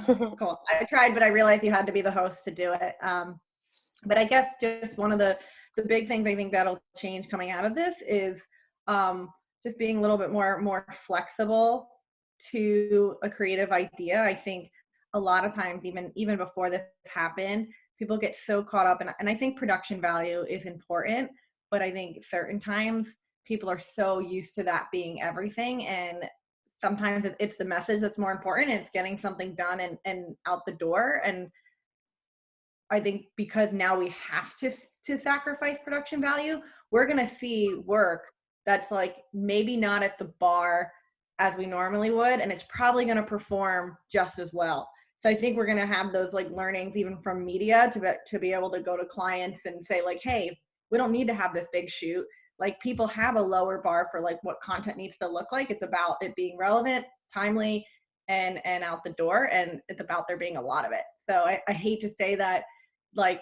Cool. I tried, but I realized you had to be the host to do it. But I guess just one of the big things I think that'll change coming out of this is just being a little bit more flexible to a creative idea. I think a lot of times, even before this happened, people get so caught up, and I think production value is important, but I think certain times people are so used to that being everything, and sometimes it's the message that's more important, and it's getting something done and out the door. And I think because now we have to sacrifice production value, we're going to see work that's like maybe not at the bar as we normally would, and it's probably going to perform just as well. So I think we're going to have those like learnings even from media to be able to go to clients and say like, hey, we don't need to have this big shoot. Like, people have a lower bar for like what content needs to look like. It's about it being relevant, timely, and out the door, and it's about there being a lot of it. So I hate to say that like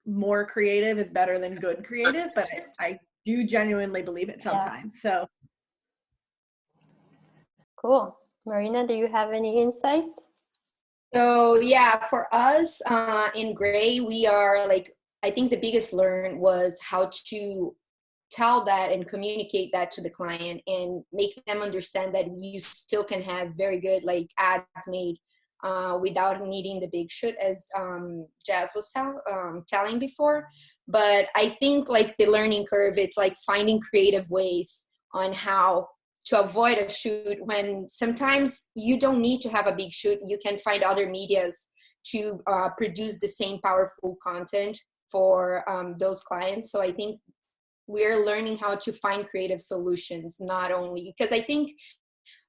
more creative is better than good creative, but I do genuinely believe it sometimes. So cool. Marina, do you have any insights? So yeah, for us in Gray, we are like, I think the biggest learn was how to tell that and communicate that to the client and make them understand that you still can have very good like ads made without needing the big shoot, as Jazz was telling before. But I think like the learning curve, it's like finding creative ways on how to avoid a shoot, when sometimes you don't need to have a big shoot. You can find other medias to produce the same powerful content for those clients. So I think we're learning how to find creative solutions, not only because I think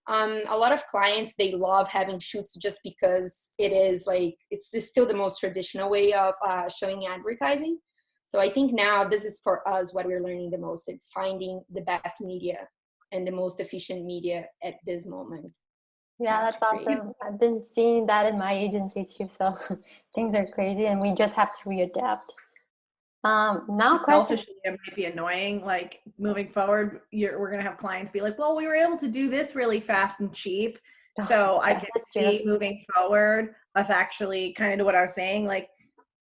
a lot of clients, they love having shoots just because it is like, it's still the most traditional way of showing advertising. So I think now this is for us what we're learning the most, at finding the best media and the most efficient media at this moment. Yeah, that's awesome. I've been seeing that in my agency too. So things are crazy and we just have to readapt. Now question. It might be annoying, like moving forward, we're going to have clients be like, well, we were able to do this really fast and cheap. So I can see moving forward us actually kind of do what I was saying. Like,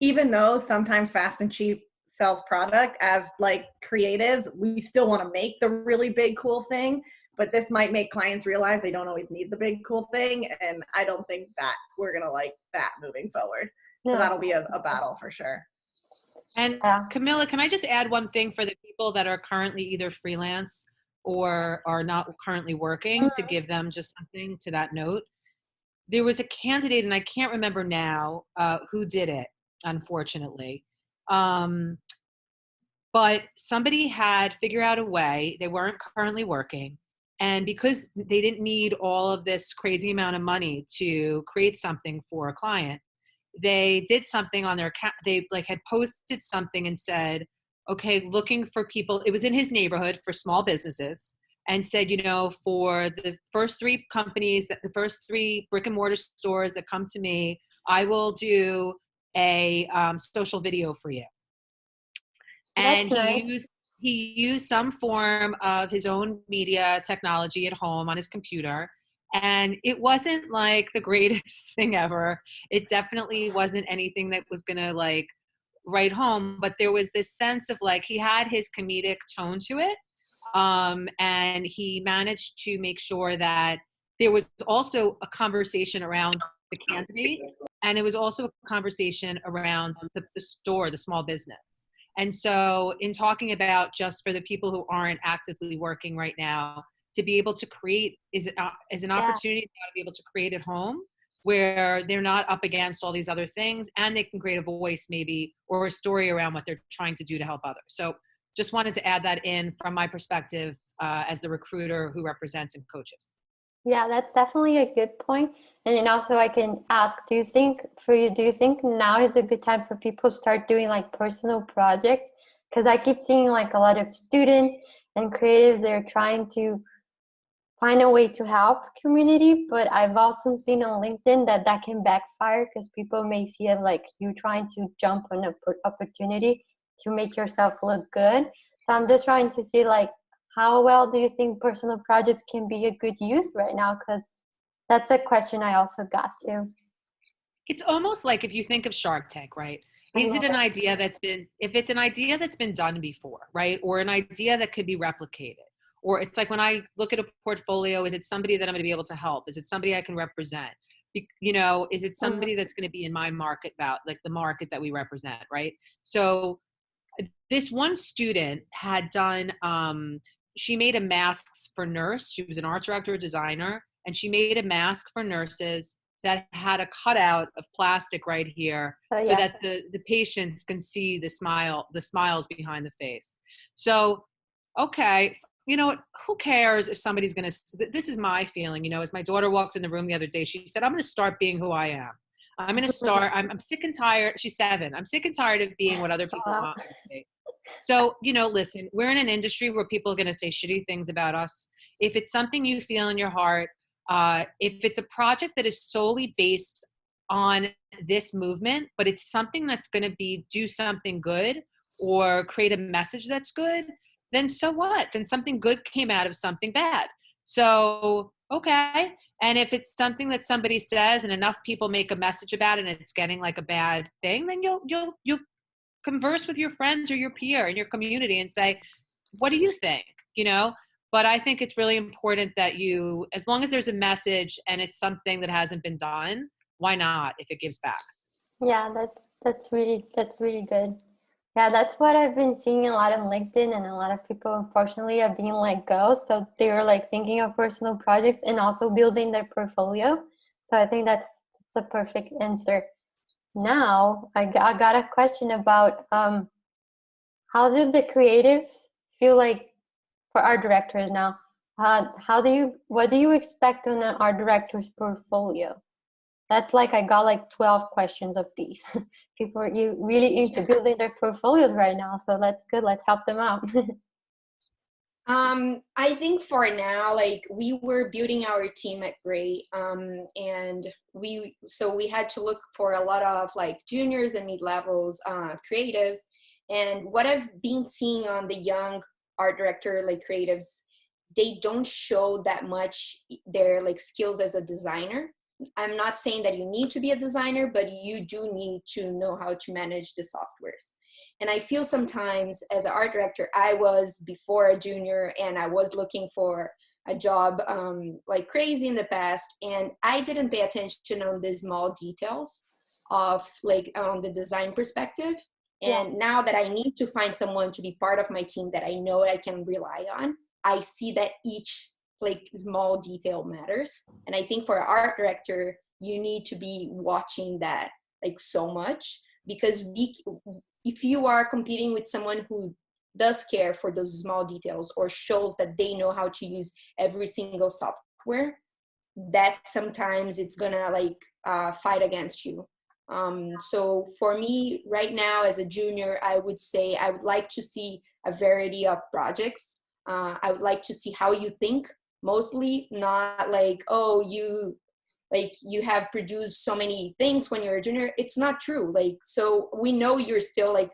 even though sometimes fast and cheap sells product, as like creatives, we still want to make the really big, cool thing. But this might make clients realize they don't always need the big, cool thing. And I don't think that we're going to like that moving forward. So that'll be a battle for sure. And Camilla, can I just add one thing for the people that are currently either freelance or are not currently working, to give them just something to that note? There was a candidate, and I can't remember now who did it, unfortunately. But somebody had figured out a way, they weren't currently working, and because they didn't need all of this crazy amount of money to create something for a client, they did something on their they like had posted something and said, okay, looking for people. It was in his neighborhood for small businesses, and said, you know, for the first 3 companies, the first 3 brick and mortar stores that come to me, I will do a social video for you. And he used some form of his own media technology at home on his computer. And it wasn't like the greatest thing ever. It definitely wasn't anything that was going to like write home, but there was this sense of like, he had his comedic tone to it. And he managed to make sure that there was also a conversation around the candidate. And it was also a conversation around the store, the small business. And so in talking about, just for the people who aren't actively working right now, to be able to create is an opportunity to be able to create at home where they're not up against all these other things, and they can create a voice maybe or a story around what they're trying to do to help others. So just wanted to add that in from my perspective as the recruiter who represents and coaches. Yeah, that's definitely a good point. And then also I can ask, do you think now is a good time for people to start doing like personal projects? Because I keep seeing like a lot of students and creatives, they're trying to find a way to help community, but I've also seen on LinkedIn that can backfire, because people may see it like you trying to jump on an opportunity to make yourself look good. So I'm just trying to see like, how well do you think personal projects can be a good use right now? Because that's a question I also got too. It's almost like if you think of Shark Tank, right? I Is love it an it. idea if it's an idea that's been done before, right? Or an idea that could be replicated? Or it's like when I look at a portfolio, is it somebody that I'm going to be able to help? Is it somebody I can represent? Is it Mhm. somebody that's going to be in my market about like the market that we represent, right? So this one student had done, she made a masks for nurse. She was an art director, designer, and she made a mask for nurses that had a cutout of plastic right here So so yeah, that the patients can see the smiles behind the face. So, okay, you know what, who cares if somebody's going to, this is my feeling, as my daughter walked in the room the other day, she said, I'm going to start being who I am. I'm going to start, I'm sick and tired. She's 7. I'm sick and tired of being what other people wow. want me to be. So, listen, we're in an industry where people are going to say shitty things about us. If it's something you feel in your heart, if it's a project that is solely based on this movement, but it's something that's going to do something good or create a message that's good, then so what? Then something good came out of something bad. So, okay. And if it's something that somebody says and enough people make a message about it and it's getting like a bad thing, then you'll converse with your friends or your peer in your community and say, what do you think? But I think it's really important that as long as there's a message and it's something that hasn't been done, why not if it gives back? Yeah, that's really good. Yeah, that's what I've been seeing a lot on LinkedIn, and a lot of people unfortunately are being let go. So they're like thinking of personal projects and also building their portfolio. So I think that's a perfect answer. Now I got a question about how do the creatives feel like for art directors now? What do you expect on an art director's portfolio? That's like I got like 12 questions of these. People are really into building their portfolios right now, so that's good. Let's help them out. I think for now, like we were building our team at Gray, and we had to look for a lot of like juniors and mid-levels creatives. And what I've been seeing on the young art director like creatives, they don't show that much their like skills as a designer. I'm not saying that you need to be a designer, but you do need to know how to manage the softwares. And I feel sometimes as an art director, I was before a junior and I was looking for a job like crazy in the past. And I didn't pay attention on the small details of like on the design perspective. Yeah, And now that I need to find someone to be part of my team that I know I can rely on, I see that each like small detail matters. And I think for an art director, you need to be watching that like so much, because if you are competing with someone who does care for those small details or shows that they know how to use every single software, that sometimes it's gonna like fight against you. So for me right now as a junior, I would say I would like to see a variety of projects. I would like to see how you think, mostly not like, oh, you have produced so many things when you're a junior. It's not true. Like, so we know you're still like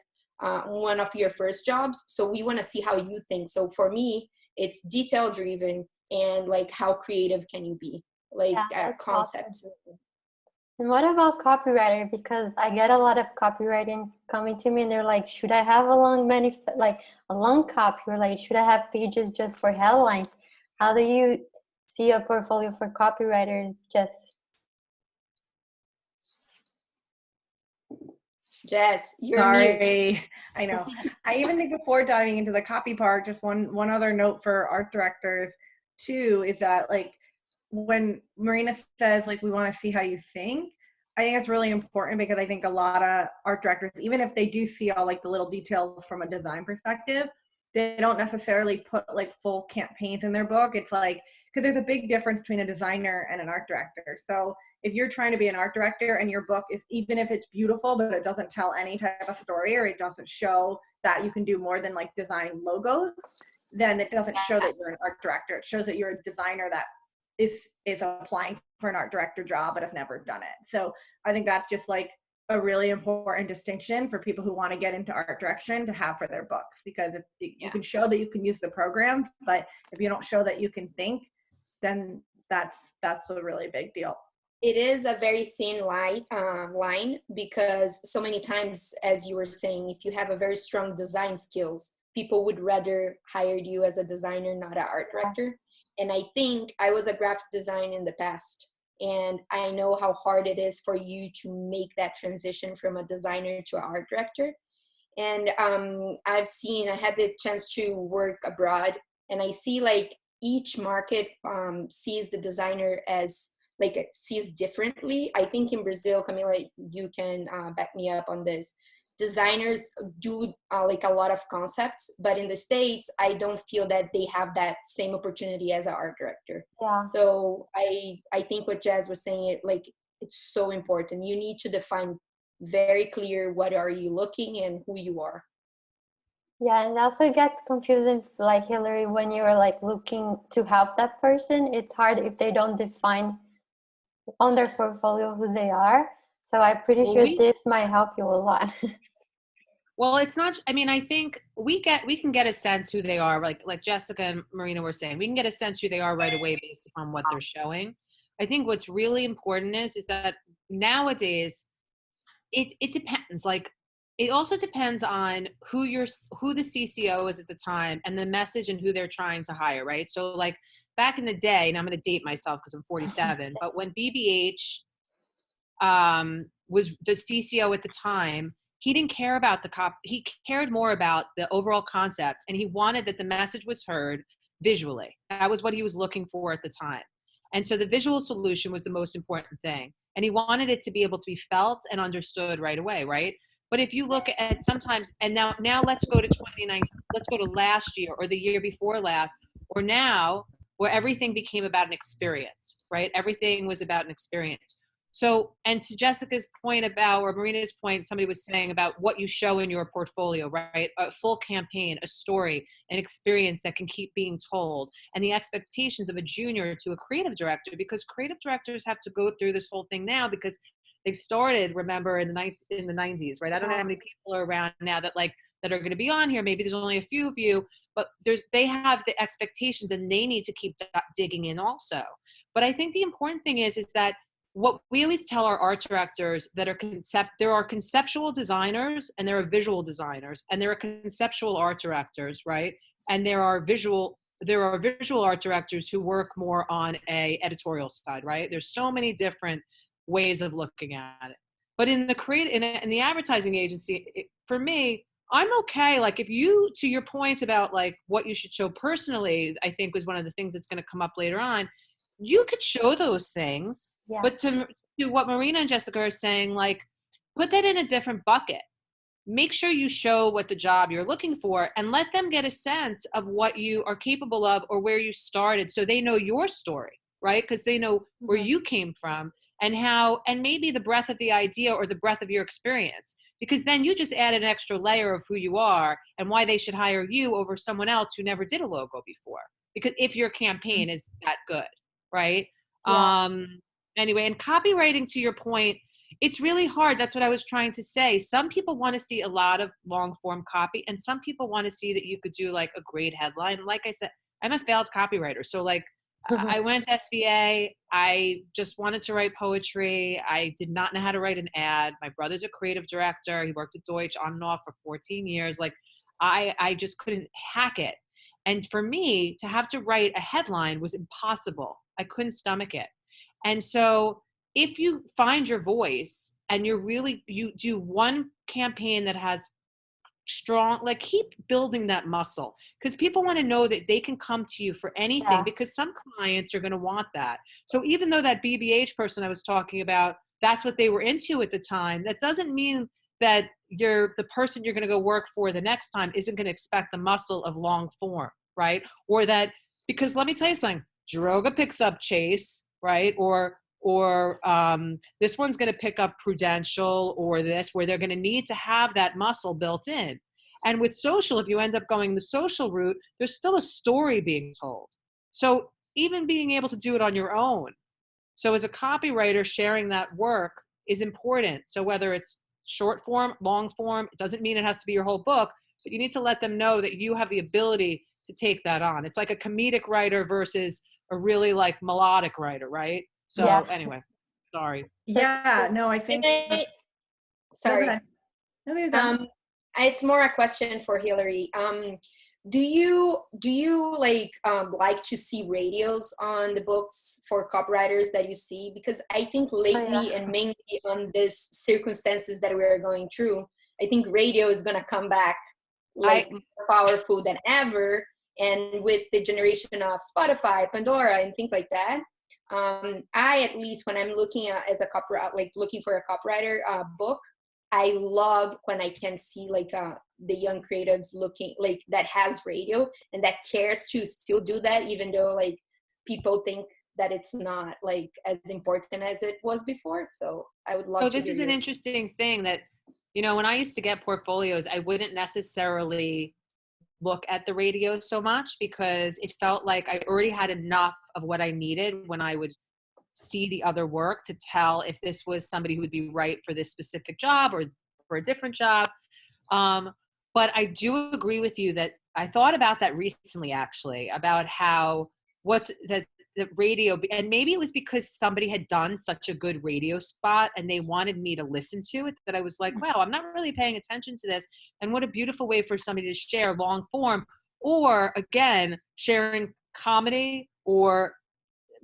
one of your first jobs, so we want to see how you think. So for me, it's detail driven and like how creative can you be, like yeah, that's awesome. concepts. And what about copywriter? Because I get a lot of copywriting coming to me, and they're like, should I have a long copy, or like, should I have pages just for headlines? How do you see a portfolio for copywriters? Just Jess, you're mute. Sorry, I know. I even think before diving into the copy part, just one other note for art directors too is that like when Marina says like we want to see how you think, I think it's really important because I think a lot of art directors, even if they do see all like the little details from a design perspective, they don't necessarily put like full campaigns in their book. It's like, because there's a big difference between a designer and an art director. So if you're trying to be an art director and your book is, even if it's beautiful, but it doesn't tell any type of story or it doesn't show that you can do more than like design logos, then it doesn't show that you're an art director. It shows that you're a designer that is applying for an art director job but has never done it. So I think that's just like a really important distinction for people who want to get into art direction to have for their books, because if you can show that you can use the programs, but if you don't show that you can think, then that's a really big deal. It is a very thin line, because so many times, as you were saying, if you have a very strong design skills, people would rather hire you as a designer, not an art director. And I think I was a graphic designer in the past, and I know how hard it is for you to make that transition from a designer to an art director. And I had the chance to work abroad, and I see like each market sees the designer as like sees differently. I think in Brazil, Camilla, you can back me up on this. Designers do like a lot of concepts, but in the States, I don't feel that they have that same opportunity as an art director. Yeah. So I think what Jazz was saying, it's so important. You need to define very clear what are you looking and who you are. Yeah, and also it gets confusing, like Hillary, when you're like looking to help that person. It's hard if they don't define on their portfolio who they are. So I'm pretty sure this might help you a lot. Well, it's not, I mean, I think we can get a sense who they are, like Jessica and Marina were saying, we can get a sense who they are right away based on what they're showing. I think what's really important is that nowadays it depends. Like, it also depends on who the CCO is at the time and the message and who they're trying to hire, right? So like back in the day, and I'm going to date myself because I'm 47, but when BBH was the CCO at the time, he didn't care about the cop. He cared more about the overall concept, and he wanted that the message was heard visually. That was what he was looking for at the time. And so the visual solution was the most important thing. And he wanted it to be able to be felt and understood right away, right? But if you look at sometimes, and now let's go to 2019, let's go to last year or the year before last, or now, where everything became about an experience, right? Everything was about an experience. So, and to Jessica's point about, or Marina's point, somebody was saying about what you show in your portfolio, right? A full campaign, a story, an experience that can keep being told, and the expectations of a junior to a creative director, because creative directors have to go through this whole thing now because they started, remember, in the 90s, right? I don't know how many people are around now that are going to be on here. Maybe there's only a few of you, but they have the expectations and they need to keep digging in also. But I think the important thing is that what we always tell our art directors that there are conceptual designers and there are visual designers and there are conceptual art directors, right? And there are visual art directors who work more on a editorial side, right? There's so many different ways of looking at it. But in the advertising agency, for me, I'm okay. Like, if you, to your point about like what you should show personally, I think was one of the things that's going to come up later on. You could show those things, but to what Marina and Jessica are saying, like, put that in a different bucket. Make sure you show what the job you're looking for and let them get a sense of what you are capable of or where you started, so they know your story, right? Because they know where you came from and how, and maybe the breadth of the idea or the breadth of your experience, because then you just add an extra layer of who you are and why they should hire you over someone else who never did a logo before, because if your campaign is that good, right? Anyway, and copywriting, to your point, it's really hard. That's what I was trying to say. Some people want to see a lot of long form copy, and some people want to see that you could do like a great headline. Like I said, I'm a failed copywriter. So like I went to SVA. I just wanted to write poetry. I did not know how to write an ad. My brother's a creative director. He worked at Deutsch on and off for 14 years. Like I just couldn't hack it. And for me to have to write a headline was impossible. I couldn't stomach it. And so if you find your voice and you do one campaign that has strong, like, keep building that muscle, because people want to know that they can come to you for anything, because some clients are going to want that. So even though that BBH person I was talking about, that's what they were into at the time, that doesn't mean that the person you're going to go work for the next time isn't going to expect the muscle of long form, right? Or that, because let me tell you something, Droga picks up Chase, right? Or this one's going to pick up Prudential, or this, where they're going to need to have that muscle built in. And with social, if you end up going the social route, there's still a story being told. So even being able to do it on your own. So as a copywriter, sharing that work is important. So whether it's short form, long form, it doesn't mean it has to be your whole book, but you need to let them know that you have the ability to take that on. It's like a comedic writer versus a really like melodic writer, right? So anyway. Sorry. Yeah, no, I think. Go Sorry. ahead. No, you're good. It's more a question for Hillary. Do you like to see radios on the books for copywriters that you see? Because I think lately and mainly on these circumstances that we're going through, I think radio is gonna come back like more powerful than ever. And with the generation of Spotify, Pandora, and things like that, I, at least when I'm looking at as a copywriter, like looking for a copywriter book, I love when I can see like the young creatives looking like that has radio and that cares to still do that, even though like people think that it's not like as important as it was before. So I would love to this hear is an interesting thing that, you know, when I used to get portfolios, I wouldn't necessarily look at the radio so much because it felt like I already had enough of what I needed when I would see the other work to tell if this was somebody who would be right for this specific job or for a different job. But I do agree with you that I thought about that recently, actually, about how the radio, and maybe it was because somebody had done such a good radio spot and they wanted me to listen to it, that I was like, wow, I'm not really paying attention to this. And what a beautiful way for somebody to share long form, or again, sharing comedy, or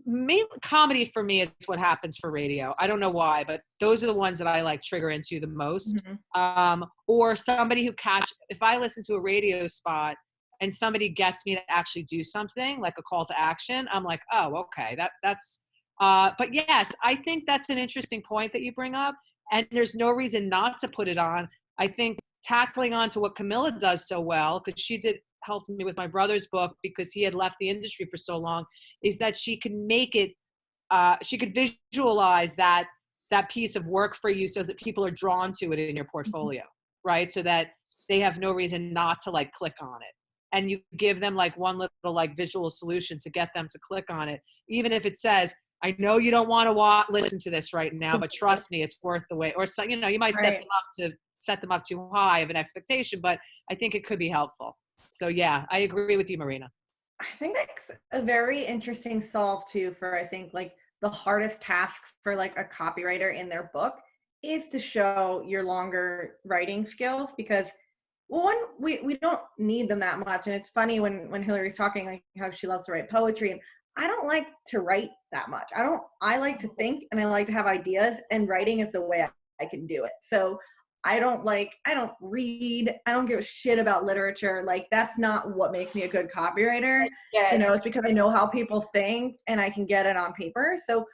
mainly comedy for me is what happens for radio. I don't know why, but those are the ones that I like trigger into the most. Or somebody who if I listen to a radio spot and somebody gets me to actually do something like a call to action, I'm like, oh, okay, that's, but yes, I think that's an interesting point that you bring up, and there's no reason not to put it on. I think tackling on to what Camilla does so well, because she did help me with my brother's book because he had left the industry for so long, is that she can make it, she could visualize that piece of work for you so that people are drawn to it in your portfolio, right? So that they have no reason not to like click on it. And you give them like one little like visual solution to get them to click on it. Even if it says, I know you don't want to listen to this right now, but trust me, it's worth the wait. Or so, you know, you might set them up too high of an expectation, but I think it could be helpful. So yeah, I agree with you, Marina. I think that's a very interesting solve too for, I think, like the hardest task for like a copywriter in their book is to show your longer writing skills, because one, we don't need them that much. And it's funny when Hillary's talking like how she loves to write poetry, and I don't like to write that much. I like to think and I like to have ideas, and writing is the way I can do it. So I don't read, I don't give a shit about literature. Like that's not what makes me a good copywriter. Yes. You know, it's because I know how people think and I can get it on paper. So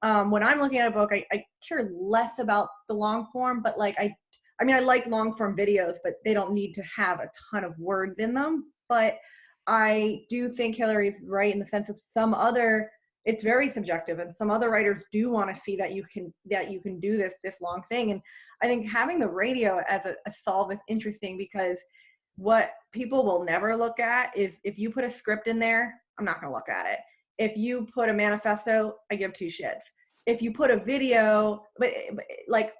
when I'm looking at a book, I care less about the long form, but like, I mean, I like long form videos, but they don't need to have a ton of words in them. But I do think Hillary's right in the sense of it's very subjective, and some other writers do want to see that you can do this long thing. And I think having the radio as a solve is interesting, because what people will never look at is if you put a script in there, I'm not going to look at it. If you put a manifesto, I give two shits. If you put a video, but like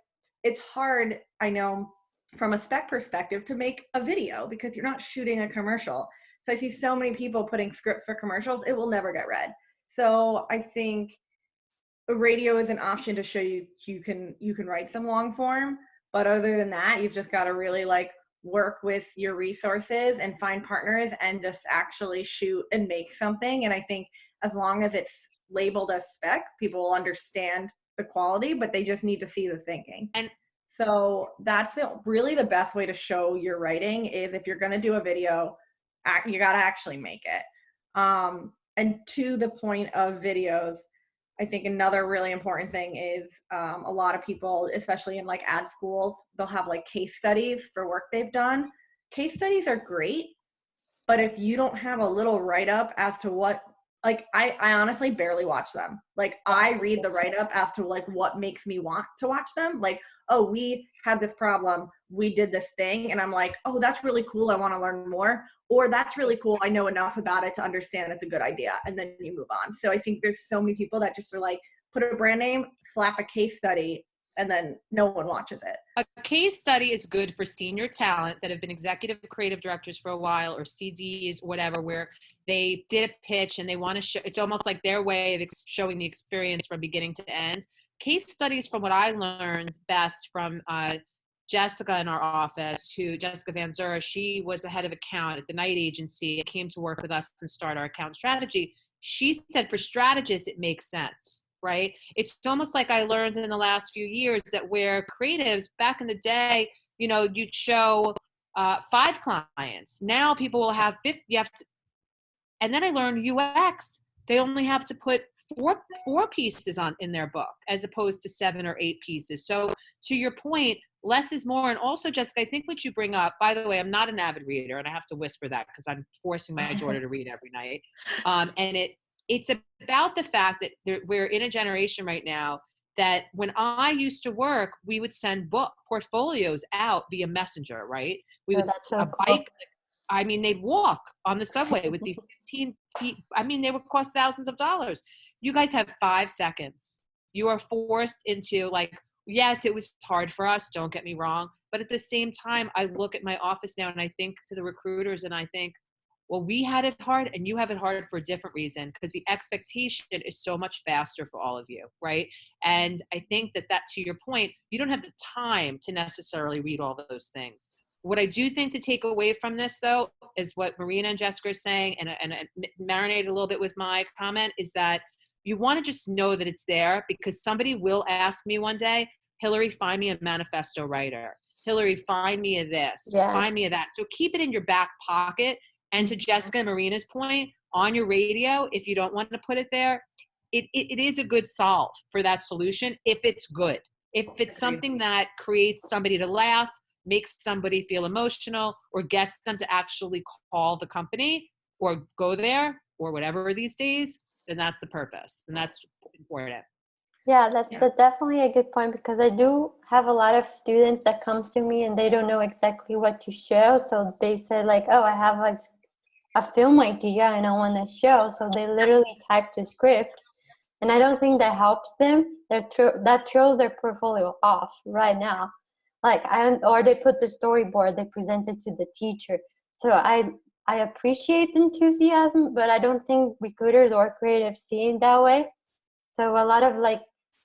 it's hard, I know, from a spec perspective to make a video because you're not shooting a commercial. So I see so many people putting scripts for commercials, it will never get read. So I think radio is an option to show you can write some long form, but other than that, you've just got to really like work with your resources and find partners and just actually shoot and make something. And I think as long as it's labeled as spec, people will understand the quality, but they just need to see the thinking. And so that's really the best way to show your writing is if you're going to do a video, you got to actually make it. And to the point of videos, I think another really important thing is a lot of people, especially in like ad schools, they'll have like case studies for work they've done. Case studies are great, but if you don't have a little write-up as to what, like I honestly barely watch them. Like I read the write-up as to like what makes me want to watch them. Like, oh, we had this problem, we did this thing, and I'm like, oh, that's really cool, I want to learn more. Or that's really cool, I know enough about it to understand it's a good idea, and then you move on. So I think there's so many people that just are like, put a brand name, slap a case study, and then no one watches it. A case study is good for senior talent that have been executive creative directors for a while, or CDs, whatever, where they did a pitch and they want to show, it's almost like their way of showing the experience from beginning to end. case studies, from what I learned best from Jessica in our office, Jessica Van Zura, she was the head of account at the night agency, came to work with us and start our account strategy. She said for strategists, it makes sense, right? It's almost like I learned in the last few years that where creatives back in the day, you'd show 5 clients. Now people will have 50, and then I learned UX, they only have to put four pieces in their book as opposed to 7 or 8 pieces. So to your point, less is more. And also, Jessica, I think what you bring up, by the way, I'm not an avid reader, and I have to whisper that because I'm forcing my daughter to read every night. And it's about the fact that we're in a generation right now that when I used to work, we would send book portfolios out via messenger, right? We would so cool. bike. I mean, they'd walk on the subway with these 15 feet. I mean, they would cost thousands of dollars. You guys have 5 seconds. You are forced into, like, yes, it was hard for us, don't get me wrong. But at the same time, I look at my office now and I think to the recruiters and I think, well, we had it hard and you have it hard for a different reason, because the expectation is so much faster for all of you, right? And I think that to your point, you don't have the time to necessarily read all those things. What I do think to take away from this, though, is what Marina and Jessica are saying, and marinate a little bit with my comment, is that you want to just know that it's there, because somebody will ask me one day, Hillary, find me a manifesto writer. Hillary, find me a this, find me a that. So keep it in your back pocket. And to Jessica and Marina's point, on your radio, if you don't want to put it there, it is a good solve for that solution if it's good. If it's something that creates somebody to laugh, makes somebody feel emotional, or gets them to actually call the company or go there or whatever these days, then that's the purpose. And that's important. Yeah, that's definitely a good point, because I do have a lot of students that comes to me and they don't know exactly what to show. So they say like, oh, I have a film idea and I want to show. So they literally type the script, and I don't think that helps them. That throws their portfolio off right now. Or they put the storyboard, they present it to the teacher. So I appreciate enthusiasm, but I don't think recruiters or creatives see it that way. So a lot of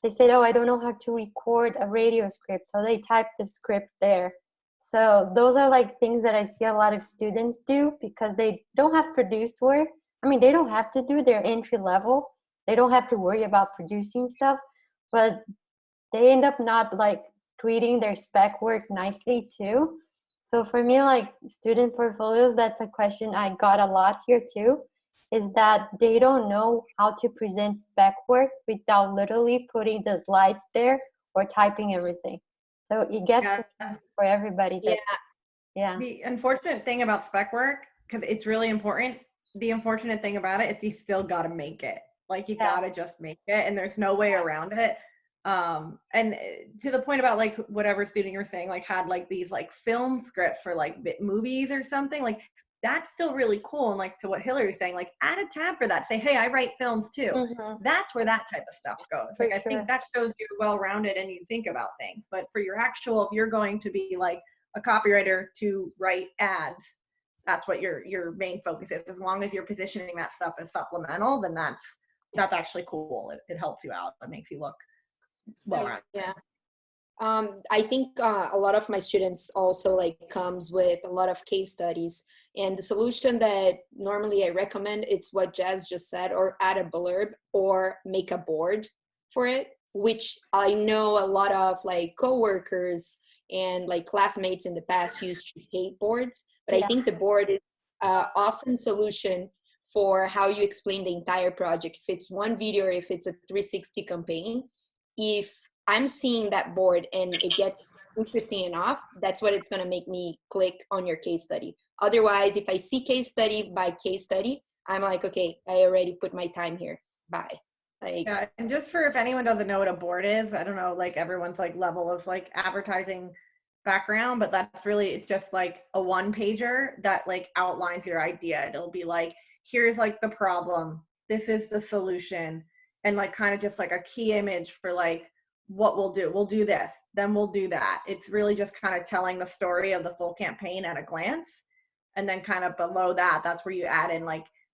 they said, oh, I don't know how to record a radio script. So they type the script there. So those are things that I see a lot of students do, because they don't have produced work. I mean, they don't have to do their entry level. They don't have to worry about producing stuff, but they end up not treating their spec work nicely too. So for me, student portfolios, that's a question I got a lot here too, is that they don't know how to present spec work without literally putting the slides there or typing everything. So it gets for everybody. The unfortunate thing about spec work, because it's really important, the unfortunate thing about it is you still got to make it. You got to just make it, and there's no way around it. And to the point about whatever student you were saying, had these film scripts for movies or something, that's still really cool. And to what Hillary's saying, add a tab for that. Say, hey, I write films too. Mm-hmm. That's where that type of stuff goes. I think that shows you're well-rounded and you think about things. But for your actual, if you're going to be a copywriter to write ads, that's what your main focus is. As long as you're positioning that stuff as supplemental, then that's actually cool. It helps you out. It makes you look well-rounded. Yeah. I think a lot of my students also comes with a lot of case studies, and the solution that normally I recommend, it's what Jazz just said, or add a blurb or make a board for it, which I know a lot of coworkers and classmates in the past used to hate boards, but I think the board is an awesome solution for how you explain the entire project. If it's one video or if it's a 360 campaign, if I'm seeing that board and it gets interesting enough, that's what it's going to make me click on your case study. Otherwise, if I see case study by case study, I'm like, okay, I already put my time here. Bye. And just for if anyone doesn't know what a board is, I don't know, everyone's level of advertising background, but that's really, it's just a one pager that outlines your idea. It'll be here's the problem, this is the solution, and kind of just a key image for what we'll do this, then we'll do that. It's really just kind of telling the story of the full campaign at a glance. And then kind of below that, that's where you add in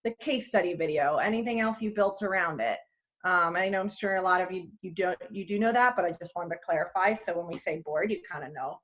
the case study video, anything else you built around it. I know I'm sure a lot of you do know that, but I just wanted to clarify. So when we say board, you kind of know.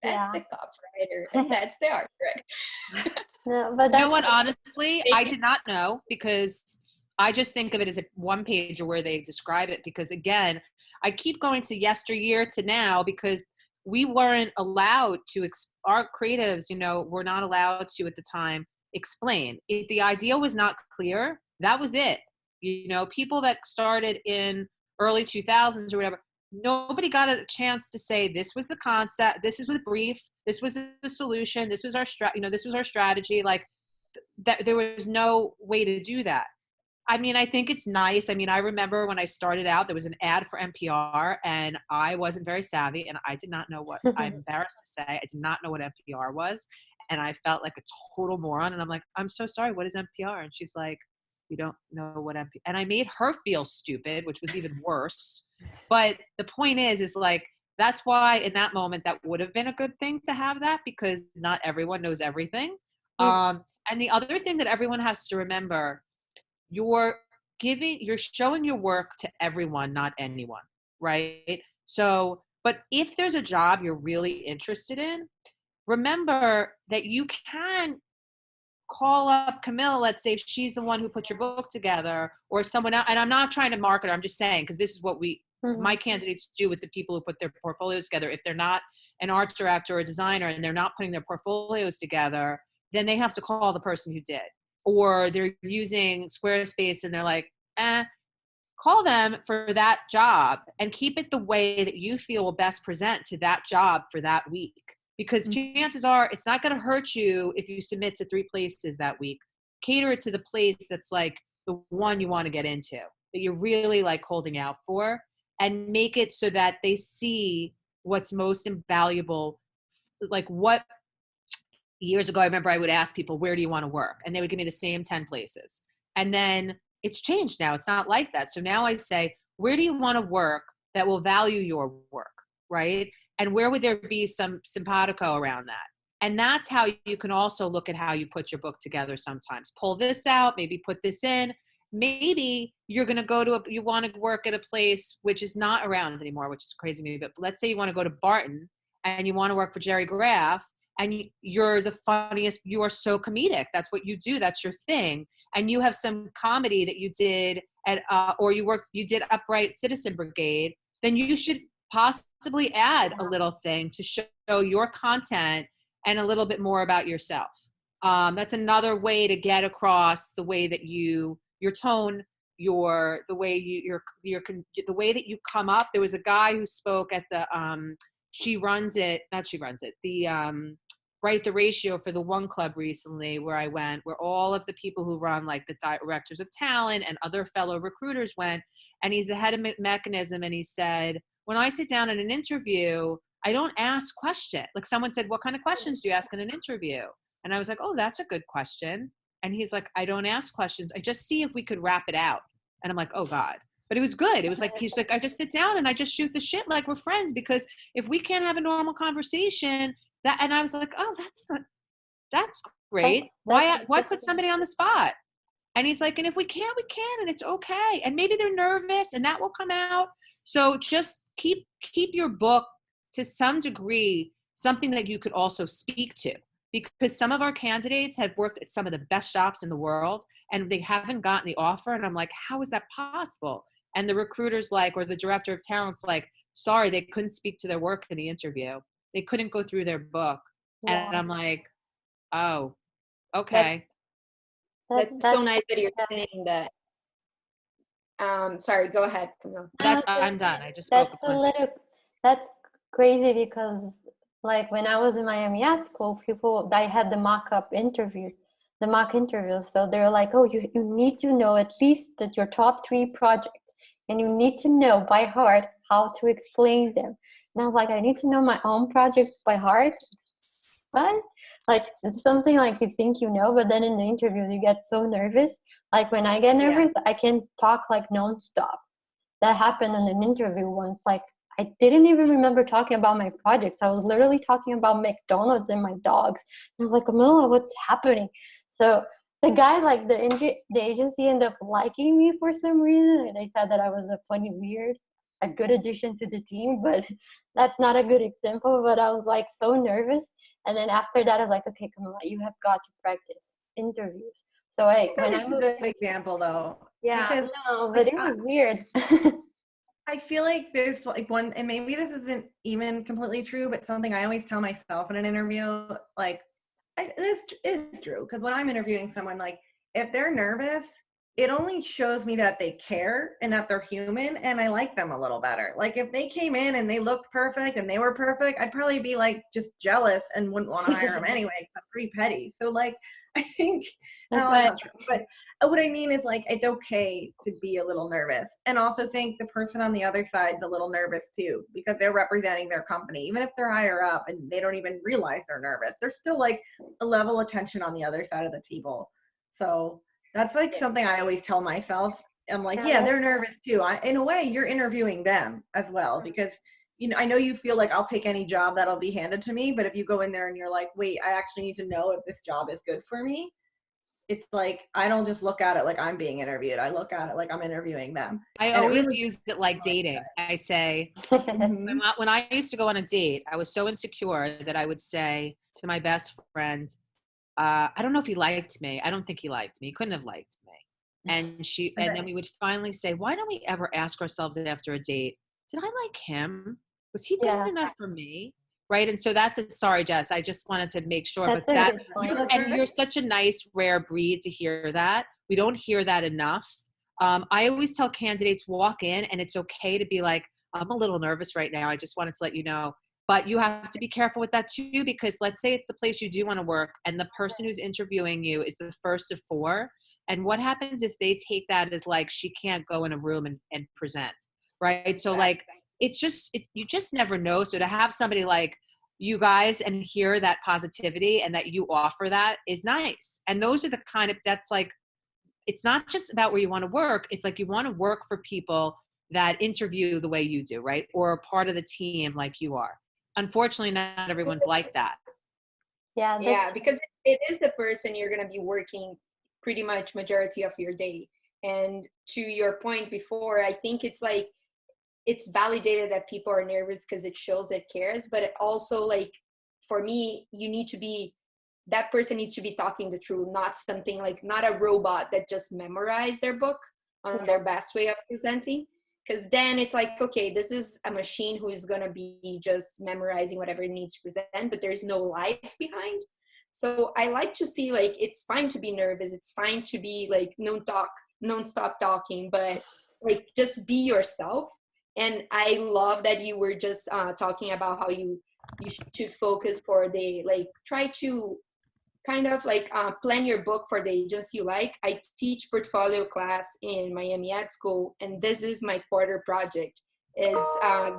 That's the copywriter, and that's the art director. No, but You know what? Honestly, I did not know, because I just think of it as a one pager where they describe it. Because again, I keep going to yesteryear to now, because we weren't allowed to, our creatives, you know, were not allowed to at the time explain. If the idea was not clear, that was it. You know, people that started in early 2000s or whatever, nobody got a chance to say, this was the concept, this is the brief, this was the solution, this was our this was our strategy. Like that, there was no way to do that. I mean, I think it's nice. I mean, I remember when I started out, there was an ad for NPR, and I wasn't very savvy, and I did not know what, I'm embarrassed to say, I did not know what NPR was. And I felt like a total moron. And I'm like, I'm so sorry, what is NPR? And she's like, you don't know what NPR, and I made her feel stupid, which was even worse. But the point is like, that's why in that moment, that would have been a good thing to have that, because not everyone knows everything. And the other thing that everyone has to remember, you're showing your work to everyone, not anyone, right? So, but if there's a job you're really interested in, remember that you can call up Camilla, let's say if she's the one who put your book together, or someone else. And I'm not trying to market her, I'm just saying, because this is what my candidates do with the people who put their portfolios together. If they're not an art director or a designer and they're not putting their portfolios together, then they have to call the person who did. Or they're using Squarespace and they're like, call them for that job and keep it the way that you feel will best present to that job for that week. Because chances are it's not going to hurt you if you submit to 3 places that week. Cater it to the place that's like the one you want to get into, that you're really like holding out for, and make it so that they see what's most invaluable. Like what years ago, I remember I would ask people, where do you want to work? And they would give me the same 10 places. And then it's changed now. It's not like that. So now I say, where do you want to work that will value your work, right? And where would there be some simpatico around that? And that's how you can also look at how you put your book together sometimes. Pull this out, maybe put this in. Maybe you're going to go to you want to work at a place which is not around anymore, which is crazy to me. But let's say you want to go to Barton and you want to work for Jerry Graff, and you're the funniest, you are so comedic. That's what you do. That's your thing. And you have some comedy that you did at, or you did Upright Citizen Brigade, then you should possibly add a little thing to show your content and a little bit more about yourself. That's another way to get across the way that your tone, the way that you come up. There was a guy who spoke at the, the Write the Ratio for the One Club recently, where I went, where all of the people who run like the directors of talent and other fellow recruiters went, and he's the head of Mechanism. And he said, when I sit down in an interview, I don't ask questions. Like someone said, what kind of questions do you ask in an interview? And I was like, oh, that's a good question. And he's like, I don't ask questions. I just see if we could wrap it out. And I'm like, oh God. But it was good. It was like, he's like, I just sit down and I just shoot the shit like we're friends, because if we can't have a normal conversation, and I was like, oh, that's great. Why put somebody on the spot? And he's like, and if we can't, we can, and it's okay. And maybe they're nervous and that will come out. So just keep your book to some degree something that you could also speak to, because some of our candidates have worked at some of the best shops in the world and they haven't gotten the offer. And I'm like, how is that possible? And the recruiter's like, or the director of talent's like, sorry, they couldn't speak to their work in the interview. They couldn't go through their book. Yeah. And I'm like, oh, okay. That's so nice that you're saying that. Sorry, go ahead, Camille. I'm done. I just spoke. That's crazy, because like when I was in Miami Art School, I had the mock interviews. So they're like, oh, you need to know at least that your top 3 projects, and you need to know by heart how to explain them. And I was like, I need to know my own projects by heart? What? Like, it's something like you think you know, but then in the interviews you get so nervous. Like when I get nervous, I can talk like nonstop. That happened in an interview once. Like I didn't even remember talking about my projects. I was literally talking about McDonald's and my dogs. And I was like, Camilla, what's happening? So the guy, like the agency ended up liking me for some reason, and they said that I was a funny weird, a good addition to the team, but that's not a good example. But I was like so nervous, and then after that I was like, okay, Camilla, you have got to practice interviews. So when I moved That's a to, good example though. yeah, Because no, but it was weird. I feel like there's like one, and maybe this isn't even completely true, but something I always tell myself in an interview, like, this is true. Because when I'm interviewing someone, like, if they're nervous, it only shows me that they care and that they're human, and I like them a little better. Like, if they came in and they looked perfect and they were perfect, I'd probably be like just jealous and wouldn't want to hire them anyway. 'Cause I'm pretty petty. So like, I think That's no, that's not true. But what I mean is, like, it's okay to be a little nervous, and also think the person on the other side's a little nervous too, because they're representing their company. Even if they're higher up and they don't even realize they're nervous, there's still like a level of tension on the other side of the table. So that's like something I always tell myself. I'm like, yeah, they're nervous too. In a way, you're interviewing them as well, because I know you feel like I'll take any job that'll be handed to me, but if you go in there and you're like, wait, I actually need to know if this job is good for me. It's like, I don't just look at it like I'm being interviewed. I look at it like I'm interviewing them. I always use it like dating. I say, Mhm. when I used to go on a date, I was so insecure that I would say to my best friend, I don't know if he liked me. I don't think he liked me. He couldn't have liked me. And then we would finally say, why don't we ever ask ourselves after a date, did I like him? Was he good enough for me? Right. And so sorry, Jess, I just wanted to make sure, That's but a good point. and you're such a nice, rare breed to hear that. We don't hear that enough. I always tell candidates, walk in and it's okay to be like, I'm a little nervous right now. I just wanted to let you know. But you have to be careful with that too, because let's say it's the place you do want to work and the person who's interviewing you is the first of 4. And what happens if they take that as like, she can't go in a room and present, right? So like, you just never know. So to have somebody like you guys and hear that positivity and that you offer that is nice. And those are the kind of, that's like, it's not just about where you want to work. It's like you want to work for people that interview the way you do, right? Or a part of the team like you are. Unfortunately, not everyone's like that. Yeah, because it is the person you're going to be working pretty much majority of your day. And to your point before, I think it's like, it's validated that people are nervous because it shows it cares, but it also, like, for me, that person needs to be talking the truth, not something like, not a robot that just memorized their book on their best way of presenting. Because then it's like, okay, this is a machine who is going to be just memorizing whatever it needs to present, but there's no life behind. So I like to see, like, it's fine to be nervous. It's fine to be like, non-stop talking, but like, just be yourself. And I love that you were just talking about how you should focus for the, like, try to kind of like plan your book for the agency you like. I teach portfolio class in Miami Ad School, and this is my quarter project, is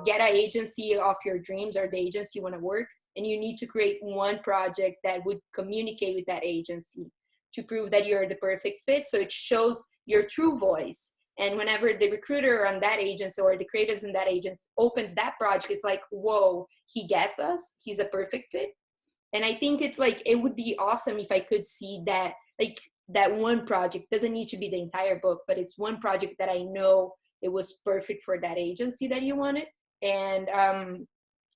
get an agency of your dreams or the agency you want to work, and you need to create one project that would communicate with that agency to prove that you're the perfect fit, so it shows your true voice. And whenever the recruiter on that agency or the creatives in that agency opens that project, it's like, whoa, he gets us. He's a perfect fit. And I think it's like, it would be awesome if I could see that, like, that one project doesn't need to be the entire book, but it's one project that I know it was perfect for that agency that you wanted. And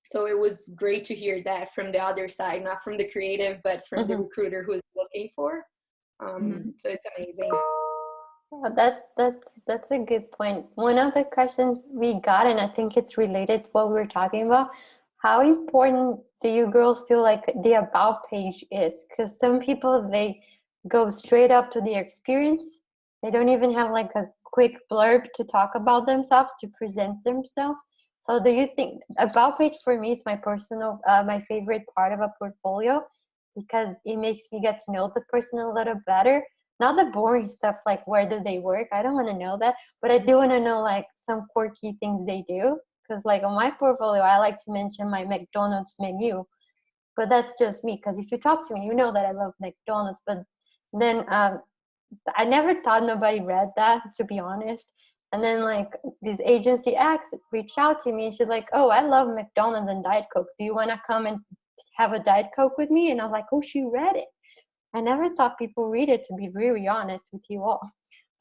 so it was great to hear that from the other side, not from the creative, but from the recruiter who is looking for. So it's amazing. Oh, that's a good point. One of the questions we got, and I think it's related to what we were talking about, how important do you girls feel like the about page is? Because some people, they go straight up to their experience. They don't even have like a quick blurb to talk about themselves, to present themselves. So do you think about page, for me, it's my personal, my favorite part of a portfolio, because it makes me get to know the person a little better. Not the boring stuff like where do they work. I don't want to know that, but I do want to know like some quirky things they do. Because like on my portfolio, I like to mention my McDonald's menu, but that's just me. Because if you talk to me, you know that I love McDonald's. But then I never thought nobody read that, to be honest. And then like this agency reached out to me, and she's like, "Oh, I love McDonald's and Diet Coke. Do you want to come and have a Diet Coke with me?" And I was like, "Oh, she read it." I never thought people read it, to be really honest with you all.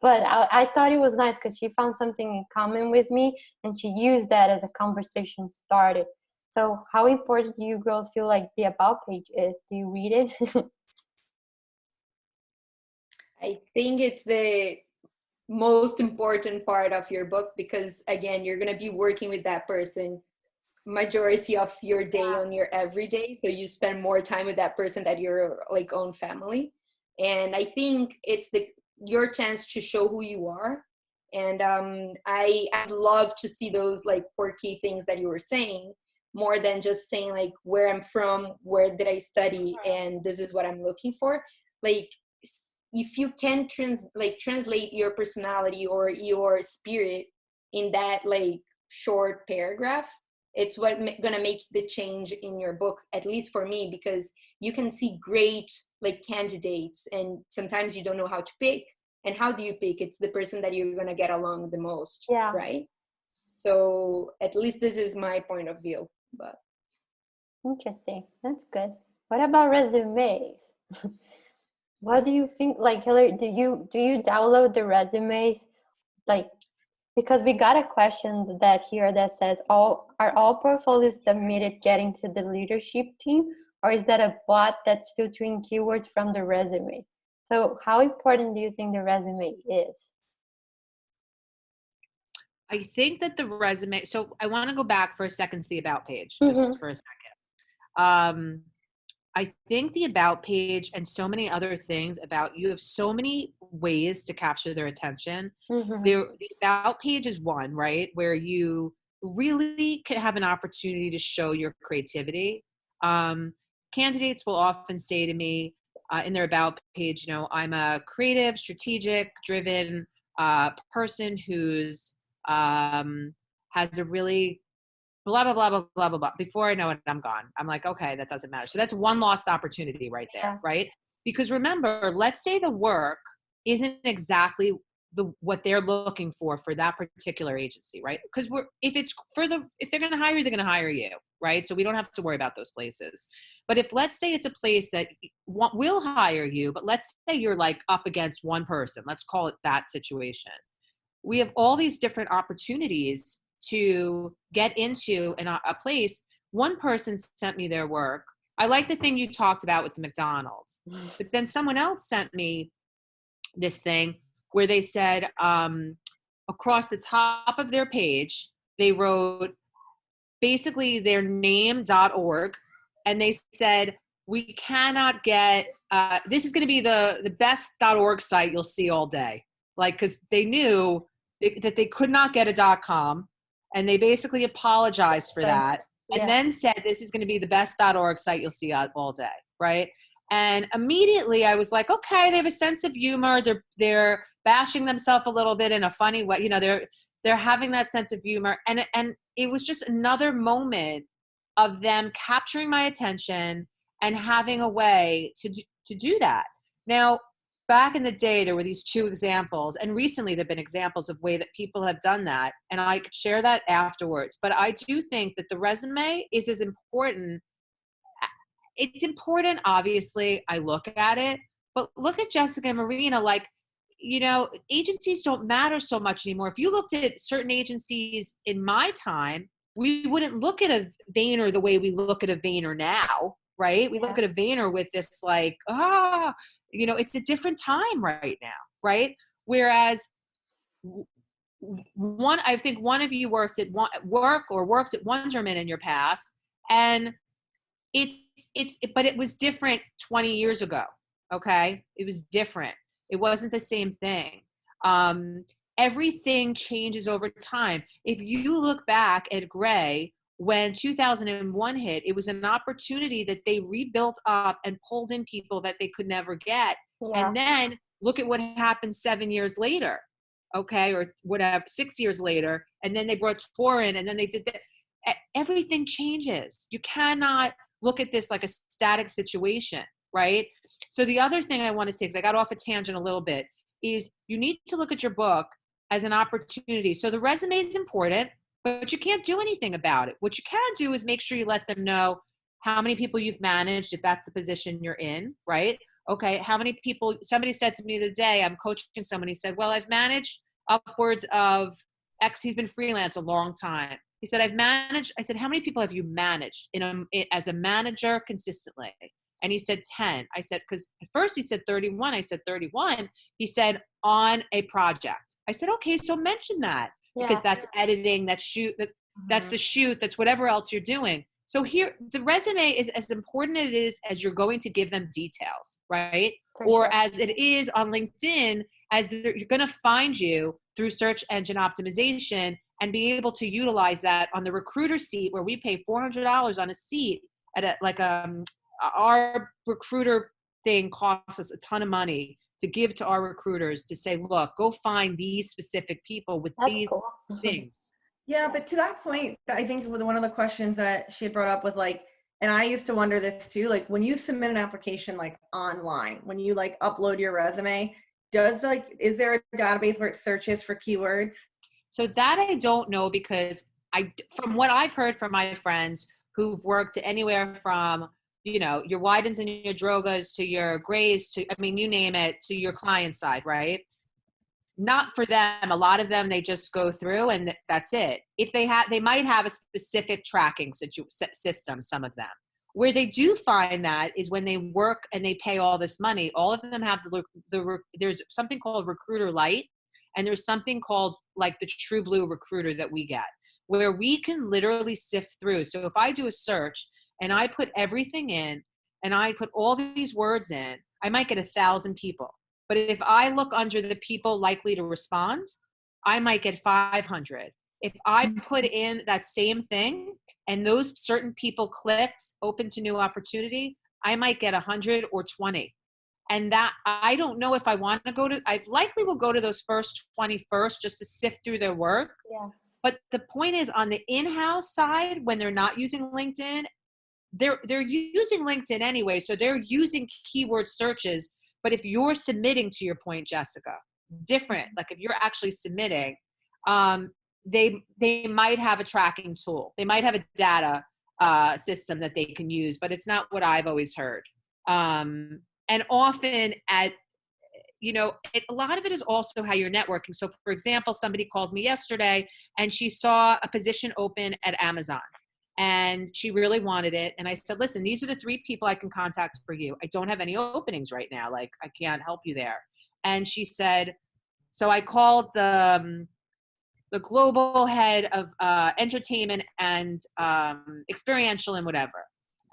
But I thought it was nice because she found something in common with me, and she used that as a conversation started. So how important do you girls feel like the About page is? Do you read it? I think it's the most important part of your book because, again, you're going to be working with that person majority of your day on your everyday, so you spend more time with that person than your like own family. And I think it's your chance to show who you are. And I'd love to see those like quirky things that you were saying, more than just saying like where I'm from, where did I study, and this is what I'm looking for. Like if you can translate your personality or your spirit in that like short paragraph, it's what gonna make the change in your book, at least for me, because you can see great like candidates and sometimes you don't know how to pick. And how do you pick? It's the person that you're gonna get along the most, Yeah. right? So at least this is my point of view. But Interesting. That's good. What about resumes? What do you think? Like, Hillary, do you download the resumes? Like, because we got a question that says, are all portfolios submitted getting to the leadership team, or is that a bot that's filtering keywords from the resume? So how important do you think the resume is? I think that the resume, so I want to go back for a second to the About page, just for a second. I think the About page and so many other things about you have so many ways to capture their attention. The About page is one, right, where you really can have an opportunity to show your creativity. Candidates will often say to me in their About page, I'm a creative, strategic, driven person who's has a really blah, blah, blah, blah, blah, blah, blah. Before I know it, I'm gone. I'm like, okay, that doesn't matter. So that's one lost opportunity right there, right? Because remember, let's say the work isn't exactly what they're looking for that particular agency, right? Because if they're going to hire you, they're going to hire you, right? So we don't have to worry about those places. But if let's say it's a place that will hire you, but let's say you're like up against one person, let's call it that situation. We have all these different opportunities to get into a place. One person sent me their work. I like the thing you talked about with the McDonald's, but then someone else sent me this thing where they said across the top of their page, they wrote basically their name.org, and they said, we cannot get, this is going to be the best.org site you'll see all day. Like, because they knew that they could not get a .com, and they basically apologized for that, and then said this is going to be the best.org site you'll see all day, right? And immediately I was like, okay, they have a sense of humor. They're bashing themselves a little bit in a funny way. They're having that sense of humor, and it was just another moment of them capturing my attention and having a way to do that. Now, back in the day, there were these two examples, and recently there have been examples of way that people have done that, and I could share that afterwards. But I do think that the resume is as important. It's important, obviously, I look at it, but look at Jessica and Marina, like, agencies don't matter so much anymore. If you looked at certain agencies in my time, we wouldn't look at a Vayner the way we look at a Vayner now, right? We look at a Vayner with this like, it's a different time right now, right? Whereas I think one of you worked at Wonderman in your past, and but it was different 20 years ago. Okay. It was different. It wasn't the same thing. Everything changes over time. If you look back at Gray, when 2001 hit, it was an opportunity that they rebuilt up and pulled in people that they could never get. Yeah. And then look at what happened 7 years later, okay, or whatever, 6 years later, and then they brought Tor in, and then they did that. Everything changes. You cannot look at this like a static situation, right? So the other thing I want to say, because I got off a tangent a little bit, is you need to look at your book as an opportunity. So the resume is important, but you can't do anything about it. What you can do is make sure you let them know how many people you've managed, if that's the position you're in, right? Okay, how many people, somebody said to me the other day, I'm coaching someone, he said, well, I've managed upwards of X, he's been freelance a long time. He said, I said, how many people have you managed as a manager consistently? And he said 10. I said, because at first he said 31. I said 31. He said, on a project. I said, okay, so mention that, because that's editing, that's that's the shoot, that's whatever else you're doing. So here, the resume is as important as it is as you're going to give them details, right? Or as it is on LinkedIn, as you're going to find you through search engine optimization and be able to utilize that on the recruiter seat, where we pay $400 on a seat at our recruiter thing costs us a ton of money to give to our recruiters to say, look, go find these specific people with these things. Yeah, but to that point, I think one of the questions that she had brought up was like, and I used to wonder this too, like when you submit an application like online, when you like upload your resume, is there a database where it searches for keywords? So that I don't know, because from what I've heard from my friends who've worked anywhere from, your Widens and your Drogas to your Grays to, you name it, to your client side, right? Not for them. A lot of them, they just go through and that's it. If they might have a specific tracking system, some of them. Where they do find that is when they work and they pay all this money. All of them have there's something called Recruiter Lite, and there's something called like the True Blue Recruiter that we get, where we can literally sift through. So if I do a search and I put everything in and I put all these words in, I might get 1,000 people. But if I look under the people likely to respond, I might get 500. If I put in that same thing and those certain people clicked open to new opportunity, I might get 100 or 20. And that, I don't know if I want to I likely will go to those first 20 first just to sift through their work. Yeah. But the point is, on the in-house side, when they're not using LinkedIn, they're using LinkedIn anyway. So they're using keyword searches. But if you're submitting, to your point, Jessica, different, like if you're actually submitting, they might have a tracking tool. They might have a data system that they can use, but it's not what I've always heard. And often a lot of it is also how you're networking. So for example, somebody called me yesterday and she saw a position open at Amazon. And she really wanted it. And I said, listen, these are the 3 people I can contact for you. I don't have any openings right now. Like, I can't help you there. And she said, so I called the global head of entertainment and experiential and whatever.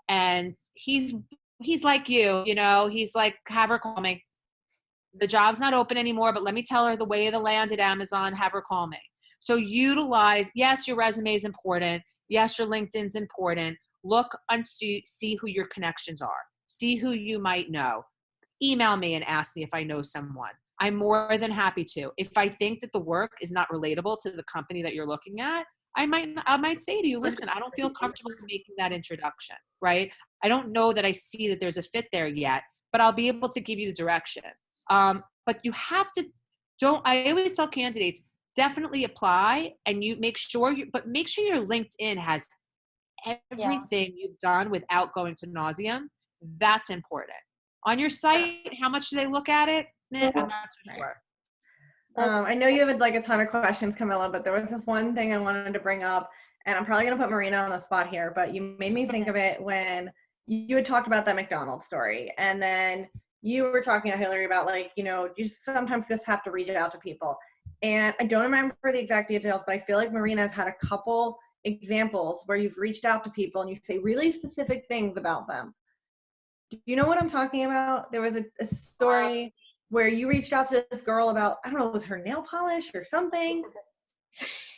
And he's like he's like, have her call me. The job's not open anymore, but let me tell her the way of the land at Amazon, have her call me. So utilize, yes, your resume is important. Yes, your LinkedIn's important. Look and see who your connections are. See who you might know. Email me and ask me if I know someone. I'm more than happy to. If I think that the work is not relatable to the company that you're looking at, I might say to you, listen, I don't feel comfortable making that introduction, right? I don't know that I see that there's a fit there yet, but I'll be able to give you the direction. But you have to, I always tell candidates, definitely apply and you make sure your LinkedIn has everything you've done without going to nauseum. That's important. On your site, how much do they look at it? I'm not too sure. I know you have like a ton of questions, Camilla, but there was this one thing I wanted to bring up, and I'm probably going to put Marina on the spot here, but you made me think of it when you had talked about that McDonald's story. And then you were talking to Hillary about like, you sometimes just have to reach out to people. And I don't remember the exact details, but I feel like Marina has had a couple examples where you've reached out to people and you say really specific things about them. Do you know what I'm talking about? There was a story where you reached out to this girl about, I don't know, it was her nail polish or something.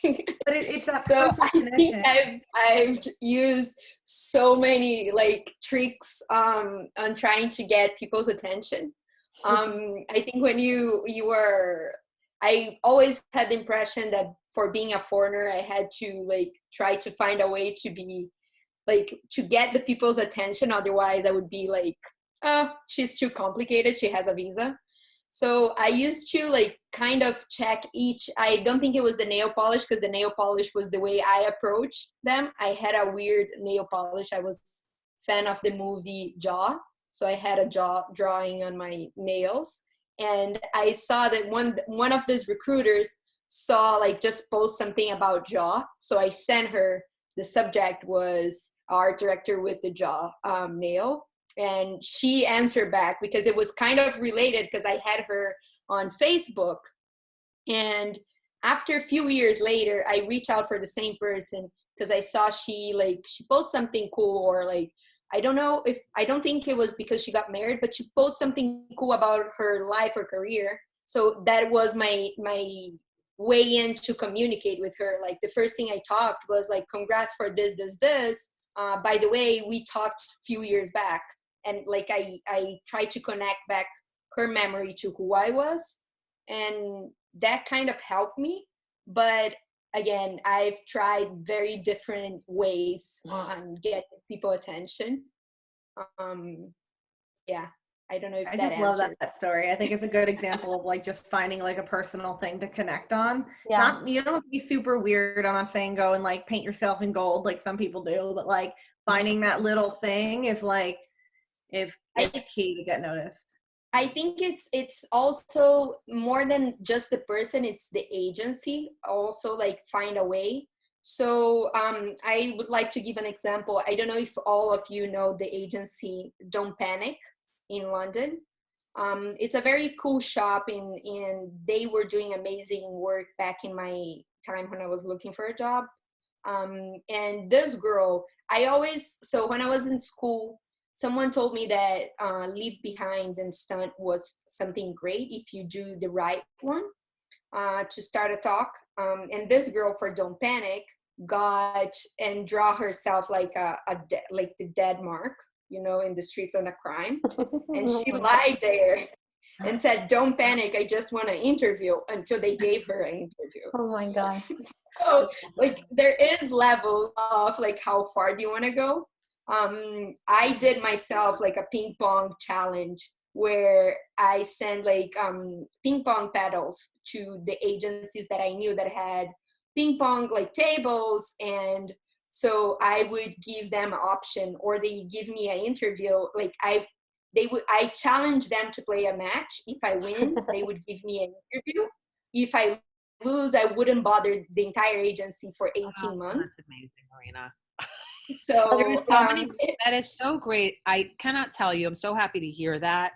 But it's that personal connection. I've used so many like tricks on trying to get people's attention. I think when you were, I always had the impression that for being a foreigner, I had to like try to find a way to be like, to get the people's attention. Otherwise I would be like, oh, she's too complicated. She has a visa. So I used to like kind of check each, I don't think it was the nail polish because the nail polish was the way I approached them. I had a weird nail polish. I was fan of the movie Jaw. So I had a drawing on my nails, and I saw that one of these recruiters saw like just post something about jaw. So I sent her, the subject was art director with the jaw nail. And she answered back because it was kind of related, because I had her on Facebook. And after a few years later, I reached out for the same person because I saw she posted something cool, or like, I don't think it was because she got married, but she posted something cool about her life or career. So that was my way in to communicate with her. Like the first thing I talked was like, congrats for this. By the way, we talked a few years back. And like I tried to connect back her memory to who I was. And that kind of helped me. But again, I've tried very different ways on getting people attention. Yeah, I don't know if I that just love answered. that story. I think it's a good example of like just finding like a personal thing to connect on. It's Yeah. not, you don't have to be super weird. I'm not saying go and like paint yourself in gold like some people do, but like finding that little thing is like, it's key to get noticed. I think it's also more than just the person, it's the agency also like find a way. So I would like to give an example. I don't know if all of you know the agency Don't Panic in London. It's a very cool shop, and they were doing amazing work back in my time when I was looking for a job. And this girl, so when I was in school, someone told me that leave behinds and stunt was something great if you do the right one to start a talk. And this girl for Don't Panic got and draw herself like like the dead mark, you know, in the streets of the crime. And she lied there and said, "Don't panic, I just want an interview," until they gave her an interview. Oh my God. So like there is levels of like how far do you want to go. I did myself like a ping pong challenge where I sent like ping pong paddles to the agencies that I knew that had ping pong like tables, and so I would give them an option, or they give me an interview. Like I challenge them to play a match. If I win, they would give me an interview. If I lose, I wouldn't bother the entire agency for 18 months. That's amazing, Marina. So There's so many. That is so great. I cannot tell you. I'm so happy to hear that.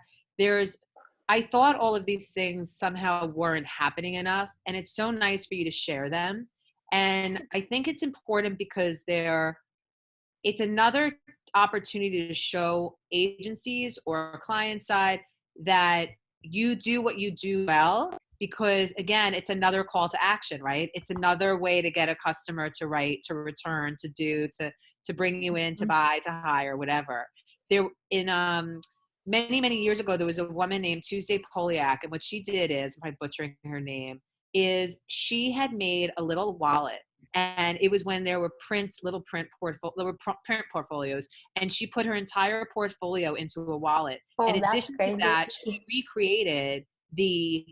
I thought all of these things somehow weren't happening enough, and it's so nice for you to share them. And I think it's important because it's another opportunity to show agencies or client side that you do what you do well, because again, it's another call to action, right? It's another way to get a customer to write, to return, to do, to bring you in, to buy, to hire, whatever. Many years ago, there was a woman named Tuesday Poliak, and what she did is, if I'm butchering her name, is she had made a little wallet, and it was when there were print portfolios, and she put her entire portfolio into a wallet. Oh, in that's addition crazy. to that, she recreated the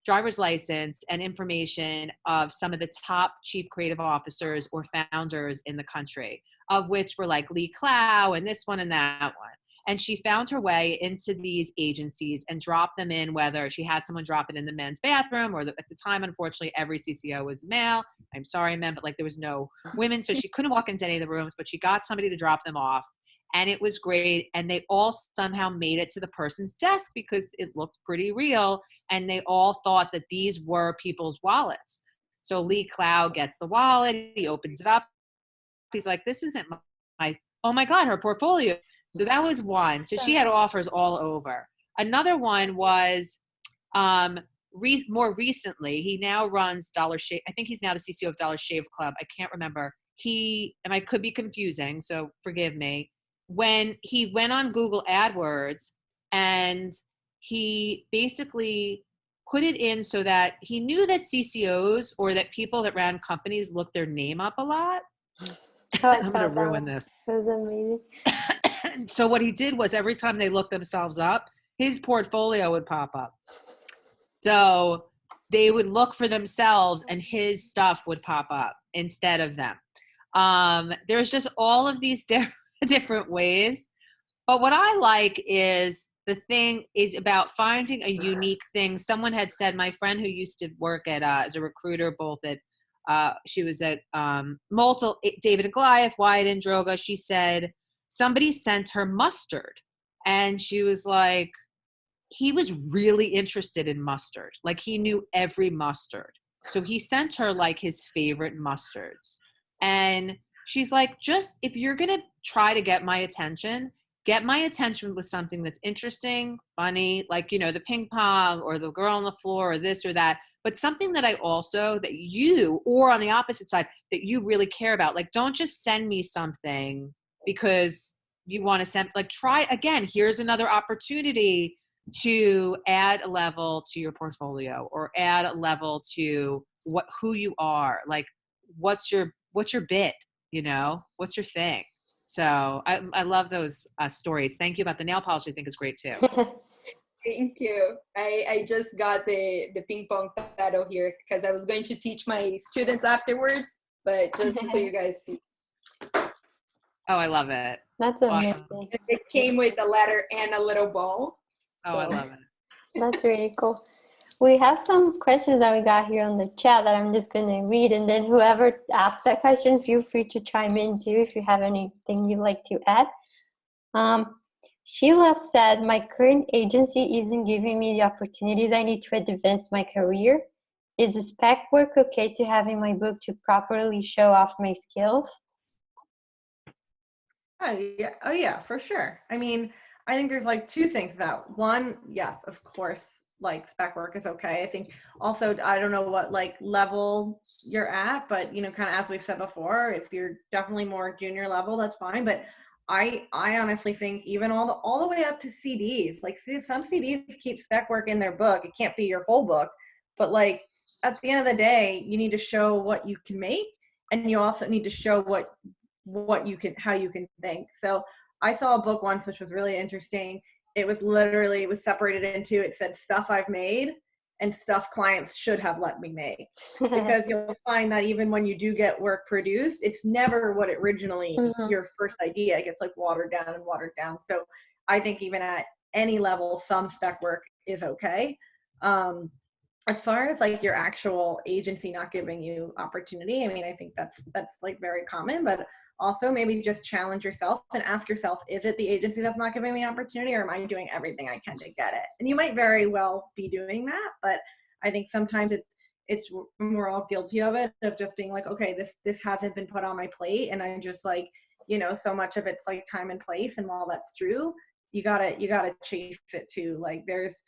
driver's license and information of some of the top chief creative officers or founders in the country, of which were like Lee Clow and this one and that one. And she found her way into these agencies and dropped them in, whether she had someone drop it in the men's bathroom, or at the time, unfortunately, every CCO was male. I'm sorry, men, but like there was no women. So she couldn't walk into any of the rooms, but she got somebody to drop them off. And it was great. And they all somehow made it to the person's desk because it looked pretty real. And they all thought that these were people's wallets. So Lee Clow gets the wallet. He opens it up. He's like, this isn't oh my God, her portfolio. So that was one. So she had offers all over. Another one was more recently, he now runs Dollar Shave. I think he's now the CCO of Dollar Shave Club. I can't remember. And I could be confusing, so forgive me. When he went on Google AdWords and he basically put it in so that he knew that CCOs or that people that ran companies looked their name up a lot. I'm going to ruin this. That was amazing. So what he did was every time they looked themselves up, his portfolio would pop up. So they would look for themselves and his stuff would pop up instead of them. There's just all of these different ways. But what I like is the thing is about finding a unique thing. Someone had said, my friend who used to work at as a recruiter, both at she was at David and Goliath, Wyatt and Droga. She said somebody sent her mustard, and she was like, he was really interested in mustard. Like he knew every mustard. So he sent her like his favorite mustards. And she's like, just if you're going to try to get my attention with something that's interesting, funny, like, you know, the ping pong or the girl on the floor or this or that, but something that that you, or on the opposite side, that you really care about. Like, don't just send me something because you want to send, like, try again. Here's another opportunity to add a level to your portfolio or add a level to who you are. Like, what's your bit, you know, what's your thing? So I love those stories. Thank you about the nail polish. I think is great too. Thank you. I just got the ping pong paddle here because I was going to teach my students afterwards, but just so you guys see. Oh, I love it. That's amazing. Awesome. It came with a letter and a little ball. Oh, I love it. That's really cool. We have some questions that we got here on the chat that I'm just going to read, and then whoever asked that question, feel free to chime in too if you have anything you'd like to add. Sheila said, my current agency isn't giving me the opportunities I need to advance my career. Is the spec work okay to have in my book to properly show off my skills? Oh yeah, for sure. I mean, I think there's like two things to that. One, yes, of course, like spec work is okay. I think also, I don't know what like level you're at, but you know, kind of as we've said before, if you're definitely more junior level, that's fine. But I honestly think even all the way up to CDs, like some CDs keep spec work in their book. It can't be your whole book, but like at the end of the day, you need to show what you can make, and you also need to show what you can, how you can think. So I saw a book once which was really interesting. It was separated into, it said stuff I've made and stuff clients should have let me make. Because you'll find that even when you do get work produced, it's never what originally your first idea. It gets like watered down. So I think even at any level, some spec work is okay. As far as like your actual agency not giving you opportunity, I mean, I think that's like very common, but also maybe just challenge yourself and ask yourself, is it the agency that's not giving me opportunity, or am I doing everything I can to get it? And you might very well be doing that, but I think sometimes we're all guilty of it, of just being like, okay, this hasn't been put on my plate, and I'm just like, you know, so much of it's like time and place, and while that's true, you gotta chase it too. Like there's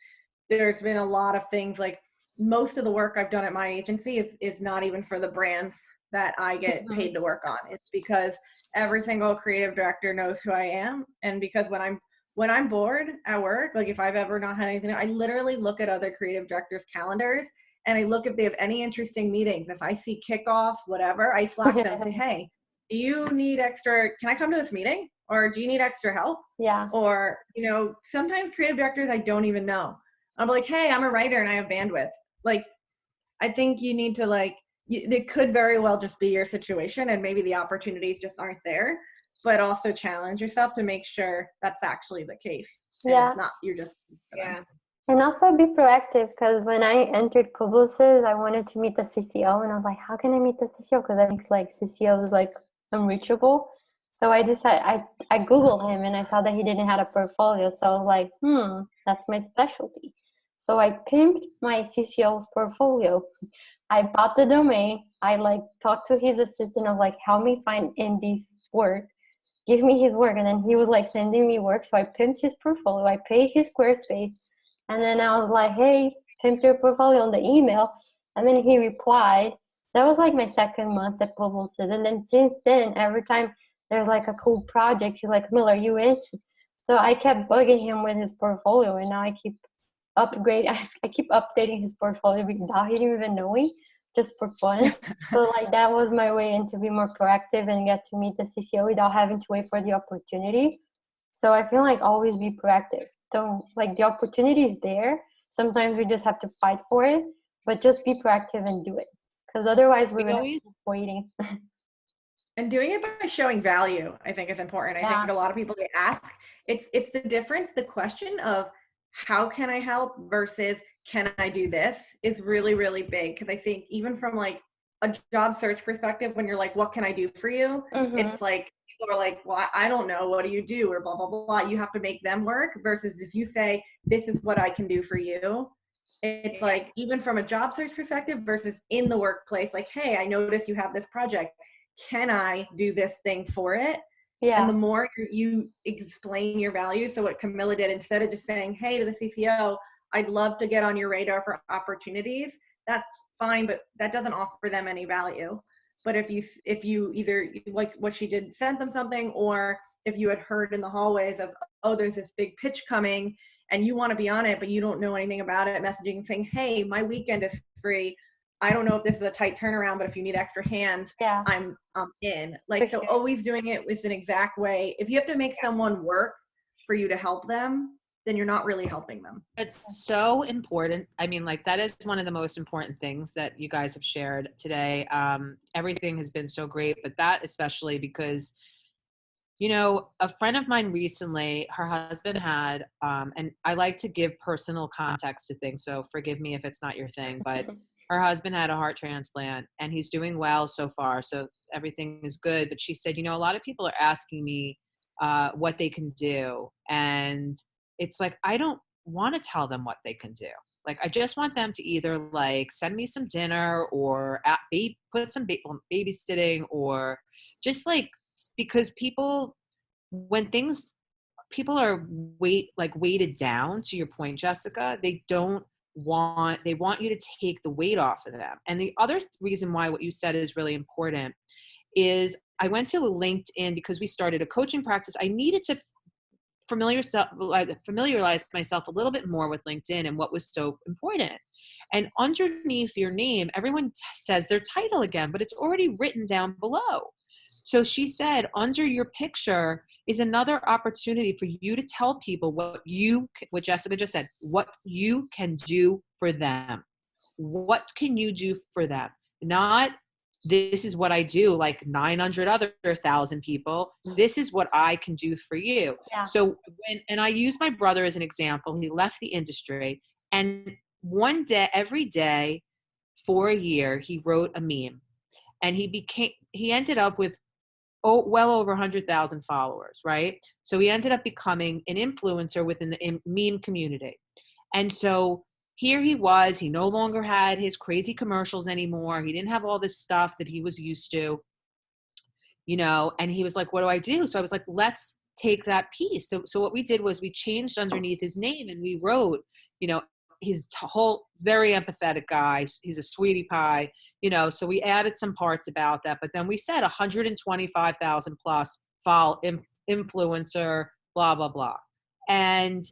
been a lot of things, like most of the work I've done at my agency is not even for the brands that I get paid to work on. It's because every single creative director knows who I am, and because when I'm bored at work, like if I've ever not had anything, I literally look at other creative directors' calendars and I look if they have any interesting meetings. If I see kickoff, whatever, I Slack them and say, hey, do you need extra, can I come to this meeting? Or do you need extra help? Yeah. Or, you know, sometimes creative directors I don't even know. I'm like, hey, I'm a writer and I have bandwidth. Like, I think you need to like, it could very well just be your situation, and maybe the opportunities just aren't there, but also challenge yourself to make sure that's actually the case. And it's not, you're just, And also be proactive, because when I entered Publicis, I wanted to meet the CCO, and I was like, how can I meet the CCO? Because I think like CCO is like unreachable. So I decided, I Googled him and I saw that he didn't have a portfolio. So I was like, that's my specialty. So I pimped my CCO's portfolio. I bought the domain. I like talked to his assistant. I was like, help me find Andy's work. Give me his work. And then he was like sending me work. So I pimped his portfolio. I paid his Squarespace. And then I was like, hey, pimp your portfolio on the email. And then he replied. That was like my second month at Publicis. And then since then, every time there's like a cool project, he's like, Miller, you in? So I kept bugging him with his portfolio. And now I keep I keep updating his portfolio without him even knowing, just for fun. So like that was my way in to be more proactive and get to meet the CCO without having to wait for the opportunity. So I feel like always be proactive. Don't, like, the opportunity is there. Sometimes we just have to fight for it, but just be proactive and do it. Because otherwise we're waiting. And doing it by showing value, I think, is important. I think a lot of people, they ask, it's the difference. The question of how can I help versus can I do this is really, really big. Because I think even from like a job search perspective, when you're like, what can I do for you? It's like, people are like, well, I don't know. What do you do? Or blah, blah, blah. You have to make them work versus if you say, this is what I can do for you. It's like, even from a job search perspective versus in the workplace, like, hey, I noticed you have this project. Can I do this thing for it? Yeah. And the more you explain your value, so what Camilla did, instead of just saying, hey, to the CCO, I'd love to get on your radar for opportunities, that's fine, but that doesn't offer them any value. But if you either, like what she did, sent them something, or if you had heard in the hallways of, oh, there's this big pitch coming and you want to be on it, but you don't know anything about it, messaging and saying, hey, my weekend is free. I don't know if this is a tight turnaround, but if you need extra hands, I'm in. Like, so always doing it with an exact way. If you have to make someone work for you to help them, then you're not really helping them. It's so important. I mean, like, that is one of the most important things that you guys have shared today. Everything has been so great, but that especially because, you know, a friend of mine recently, her husband had, and I like to give personal context to things, so forgive me if it's not your thing, but her husband had a heart transplant and he's doing well so far. So everything is good. But she said, you know, a lot of people are asking me what they can do. And it's like, I don't want to tell them what they can do. Like, I just want them to either like send me some dinner or put some babysitting, or just like, because people are weighted down, to your point, Jessica, they want you to take the weight off of them. And the other reason why what you said is really important is I went to LinkedIn because we started a coaching practice. I needed to familiarize myself a little bit more with LinkedIn and what was so important. And underneath your name, everyone says their title again, but it's already written down below. So she said, under your picture is another opportunity for you to tell people what Jessica just said, what you can do for them. What can you do for them? Not, this is what I do, like 900 other 1,000 people. This is what I can do for you. Yeah. So and I use my brother as an example. He left the industry, and one day, every day for a year, he wrote a meme, and he ended up with well over 100,000 followers, right? So he ended up becoming an influencer within the meme community. And so here he was, he no longer had his crazy commercials anymore. He didn't have all this stuff that he was used to, you know, and he was like, what do I do? So I was like, let's take that piece. So what we did was we changed underneath his name and we wrote, you know, his whole very empathetic guy. He's a sweetie pie, you know, so we added some parts about that, but then we said 125,000 plus influencer, blah, blah, blah. And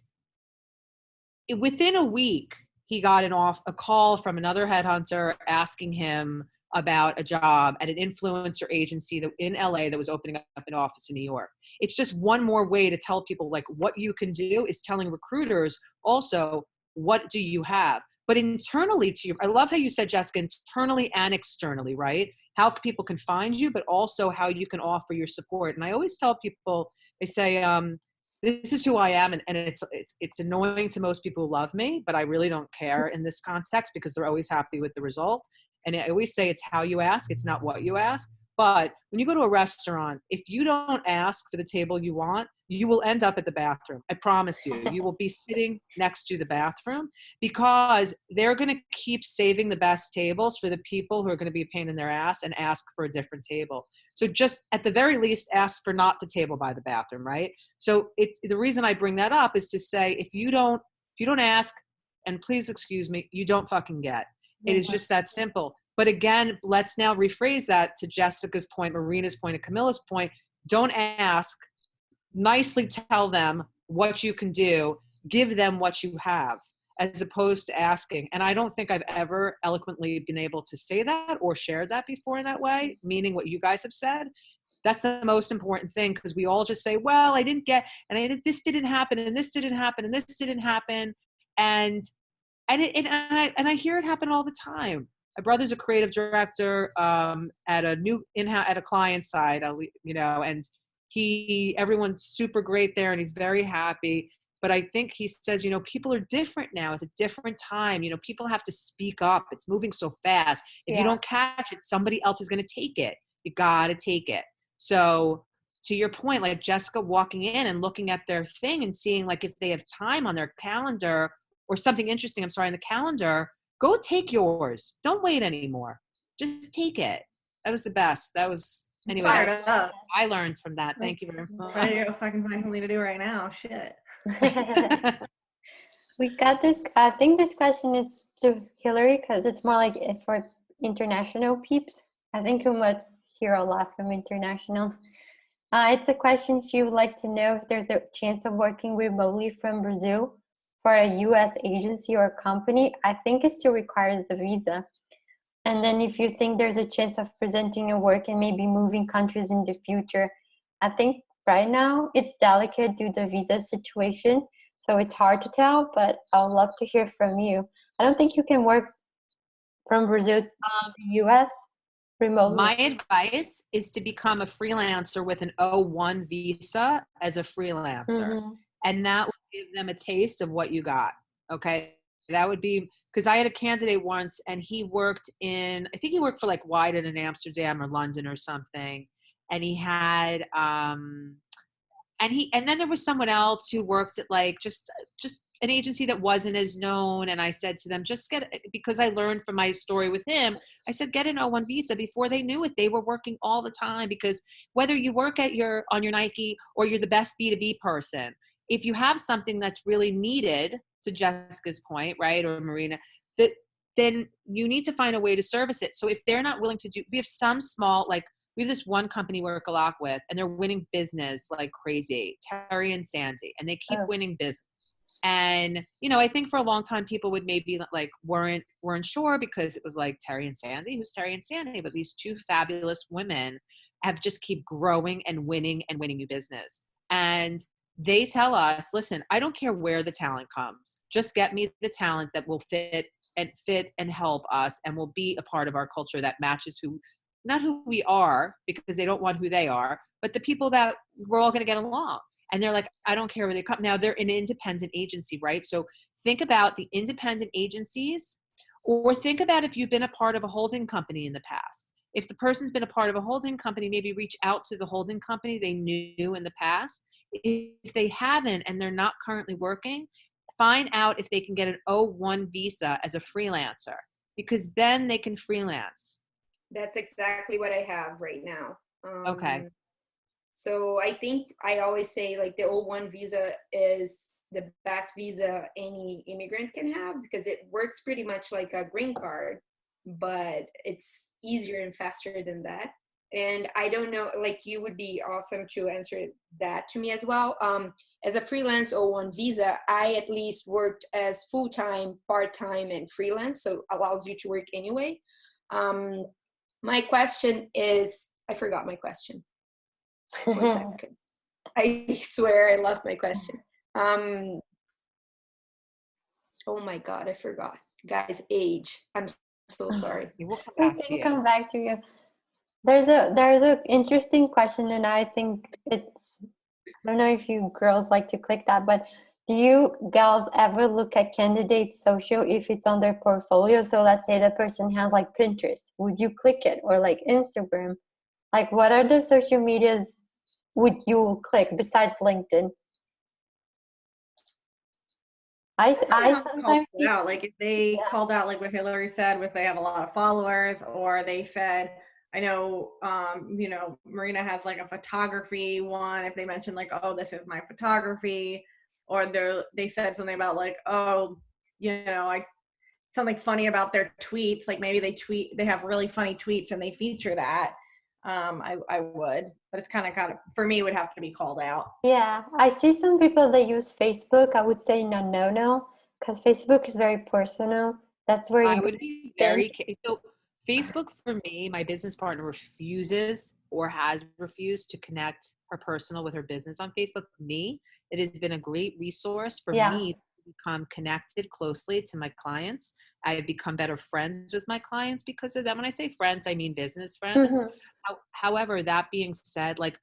within a week, he got a call from another headhunter asking him about a job at an influencer agency in LA that was opening up an office in New York. It's just one more way to tell people, like, what you can do is telling recruiters also, what do you have? But internally I love how you said, Jessica, internally and externally, right? How people can find you, but also how you can offer your support. And I always tell people, I say, this is who I am. And it's annoying to most people who love me, but I really don't care in this context because they're always happy with the result. And I always say it's how you ask, it's not what you ask. But when you go to a restaurant, if you don't ask for the table you want, you will end up at the bathroom. I promise you. You will be sitting next to the bathroom because they're going to keep saving the best tables for the people who are going to be a pain in their ass and ask for a different table. So just at the very least, ask for not the table by the bathroom, right? So it's the reason I bring that up is to say, if you don't ask, and please excuse me, you don't fucking get. It is just that simple. But again, let's now rephrase that to Jessica's point, Marina's point, and Camilla's point. Don't ask. Nicely tell them what you can do. Give them what you have, as opposed to asking. And I don't think I've ever eloquently been able to say that or share that before in that way, meaning what you guys have said. That's the most important thing, because we all just say, well, I didn't get, and this didn't happen, and this didn't happen, and this didn't happen. And I hear it happen all the time. my brother's a creative director at a new in-house at a client side, and everyone's super great there and he's very happy. But I think he says, people are different now. It's a different time. People have to speak up. It's moving so fast. If you don't catch it, somebody else is going to take it. You got to take it. So to your point, like Jessica walking in and looking at their thing and seeing like if they have time on their calendar or something interesting, on the calendar, go take yours. Don't wait anymore. Just take it. That was the best. That was, anyway, I learned from that. Thank you very much. I gotta go fucking find something to do right now. Shit. We got this. I think this question is to Hillary because it's more like for international peeps. I think you must hear a lot from internationals. It's a question she would like to know if there's a chance of working remotely from Brazil for a U.S. agency or company. I think it still requires a visa. And then if you think there's a chance of presenting your work and maybe moving countries in the future. I think right now it's delicate due to the visa situation, so it's hard to tell, but I would love to hear from you. I don't think you can work from Brazil to the US remotely. My advice is to become a freelancer with an O1 visa as a freelancer. Mm-hmm. And that would give them a taste of what you got. Okay. That would be, because I had a candidate once and he worked I think he worked for like Wyden in Amsterdam or London or something. And he had, and then there was someone else who worked at like just an agency that wasn't as known. And I said to them, because I learned from my story with him, I said, get an O1 visa. Before they knew it, they were working all the time, because whether you work on your Nike or you're the best B2B person, if you have something that's really needed, to Jessica's point, right, or Marina, then you need to find a way to service it. So if they're not willing to we have some small, like we have this one company we work a lot with, and they're winning business like crazy, Terry and Sandy, and they keep winning business. And, I think for a long time, people would maybe like weren't sure, because it was like Terry and Sandy, who's Terry and Sandy? But these two fabulous women have just keep growing and winning new business. And they tell us, listen, I don't care where the talent comes. Just get me the talent that will fit and help us and will be a part of our culture that matches not who we are, because they don't want who they are, but the people that we're all going to get along. And they're like, I don't care where they come. Now they're an independent agency, right? So think about the independent agencies, or think about if you've been a part of a holding company in the past. If the person's been a part of a holding company, maybe reach out to the holding company they knew in the past. If they haven't and they're not currently working, find out if they can get an O1 visa as a freelancer, because then they can freelance. That's exactly what I have right now. Okay. So I think I always say like the O1 visa is the best visa any immigrant can have, because it works pretty much like a green card, but it's easier and faster than that. And I don't know, like you would be awesome to answer that to me as well. As a freelance O1 visa, I at least worked as full-time, part-time, and freelance, so allows you to work anyway. My question is, I forgot my question. 1 second. I swear I lost my question. Oh my God, I forgot. Guys, age. I'm so sorry. We'll come back to you. There's a interesting question, and I think I don't know if you girls like to click that, but do you girls ever look at candidates' social if it's on their portfolio? So let's say the person has like Pinterest. Would you click it? Or like Instagram? Like what are the social medias would you click besides LinkedIn? I sometimes out, like if they called out like what Hillary said, if they have a lot of followers, or they said, I know, Marina has like a photography one. If they mentioned like, oh, this is my photography, or they said something about like, oh, something funny about their tweets. Like maybe they have really funny tweets and they feature that. I would, but it's kind of for me would have to be called out. Yeah, I see some people that use Facebook. I would say no, because Facebook is very personal. That's where I would be very so. Facebook for me, my business partner refuses or has refused to connect her personal with her business on Facebook. For me, it has been a great resource for me to become connected closely to my clients. I have become better friends with my clients because of that. When I say friends, I mean business friends. However, that being said, like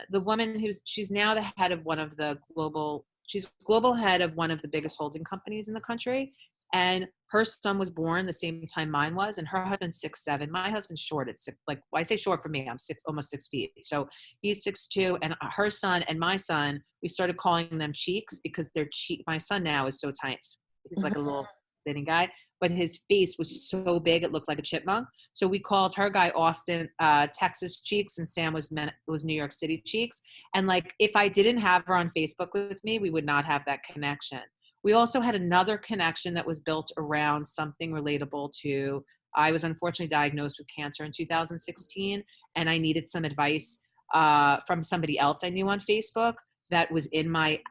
the woman she's now the head of she's global head of one of the biggest holding companies in the country. And her son was born the same time mine was, and her husband's 6'7". My husband's short at I say short for me, I'm almost 6 feet. So he's 6'2", and her son and my son, we started calling them cheeks because my son now is so tight. He's like a little thin guy, but his face was so big it looked like a chipmunk. So we called her guy Austin, Texas cheeks, and Sam was New York City cheeks. And like, if I didn't have her on Facebook with me, we would not have that connection. We also had another connection that was built around something relatable to, I was unfortunately diagnosed with cancer in 2016, and I needed some advice from somebody else I knew on Facebook that was in my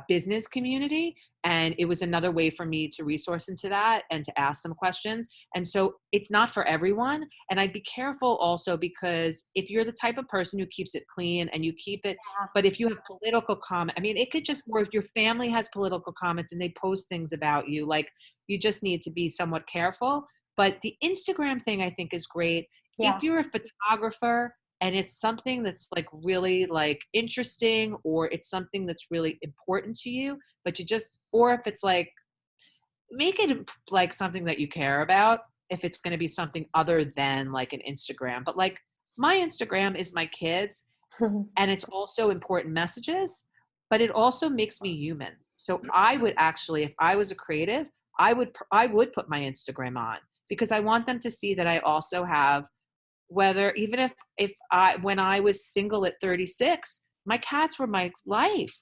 business community. And it was another way for me to resource into that and to ask some questions. And so it's not for everyone. And I'd be careful also, because if you're the type of person who keeps it clean and you keep it, but if you have political comment, I mean, it could just, or if your family has political comments and they post things about you, like, you just need to be somewhat careful. But the Instagram thing I think is great. Yeah. If you're a photographer and it's something that's like really like interesting, or it's something that's really important to you, but or if it's like, make it like something that you care about, if it's going to be something other than like an Instagram. But like, my Instagram is my kids, and it's also important messages, but it also makes me human. So I would actually, if I was a creative, I would put my Instagram on, because I want them to see that I also have, even if when I was single at 36, my cats were my life.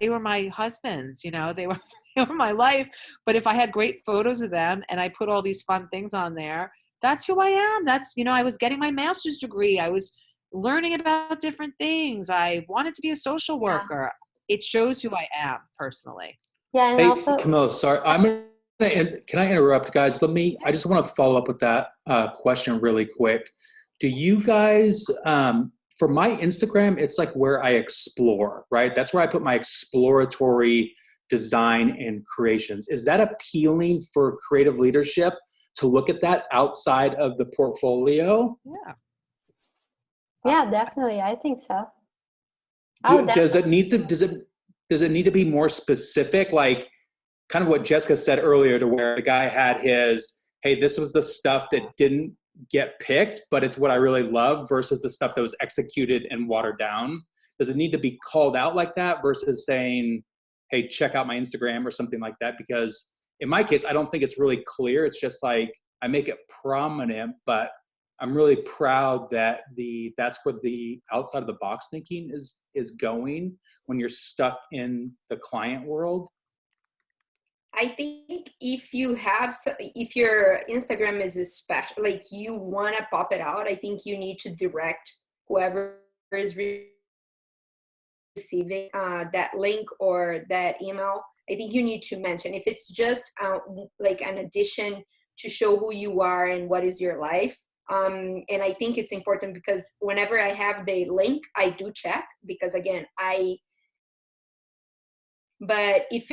They were my husbands, they were my life. But if I had great photos of them and I put all these fun things on there, that's who I am. That's, I was getting my master's degree. I was learning about different things. I wanted to be a social worker. It shows who I am personally. Yeah. And Hey, also, Camilla, sorry. Can I interrupt, guys? I just want to follow up with that question really quick. Do you guys, for my Instagram, it's like where I explore, right? That's where I put my exploratory design and creations. Is that appealing for creative leadership to look at that outside of the portfolio? Yeah. Yeah, definitely. I think so. Does it need to be more specific? Like kind of what Jessica said earlier, to where the guy had his, hey, this was the stuff that didn't get picked, but it's what I really love, versus the stuff that was executed and watered down? Does it need to be called out like that versus saying, hey, check out my Instagram or something like that? Because in my case, I don't think it's really clear. It's just like, I make it prominent, but I'm really proud that that's where the outside of the box thinking is going when you're stuck in the client world. I think if your Instagram is a special, like you want to pop it out, I think you need to direct whoever is receiving that link or that email. I think you need to mention, if it's just like an addition to show who you are and what is your life. And I think it's important, because whenever I have the link, I do check, because again, but if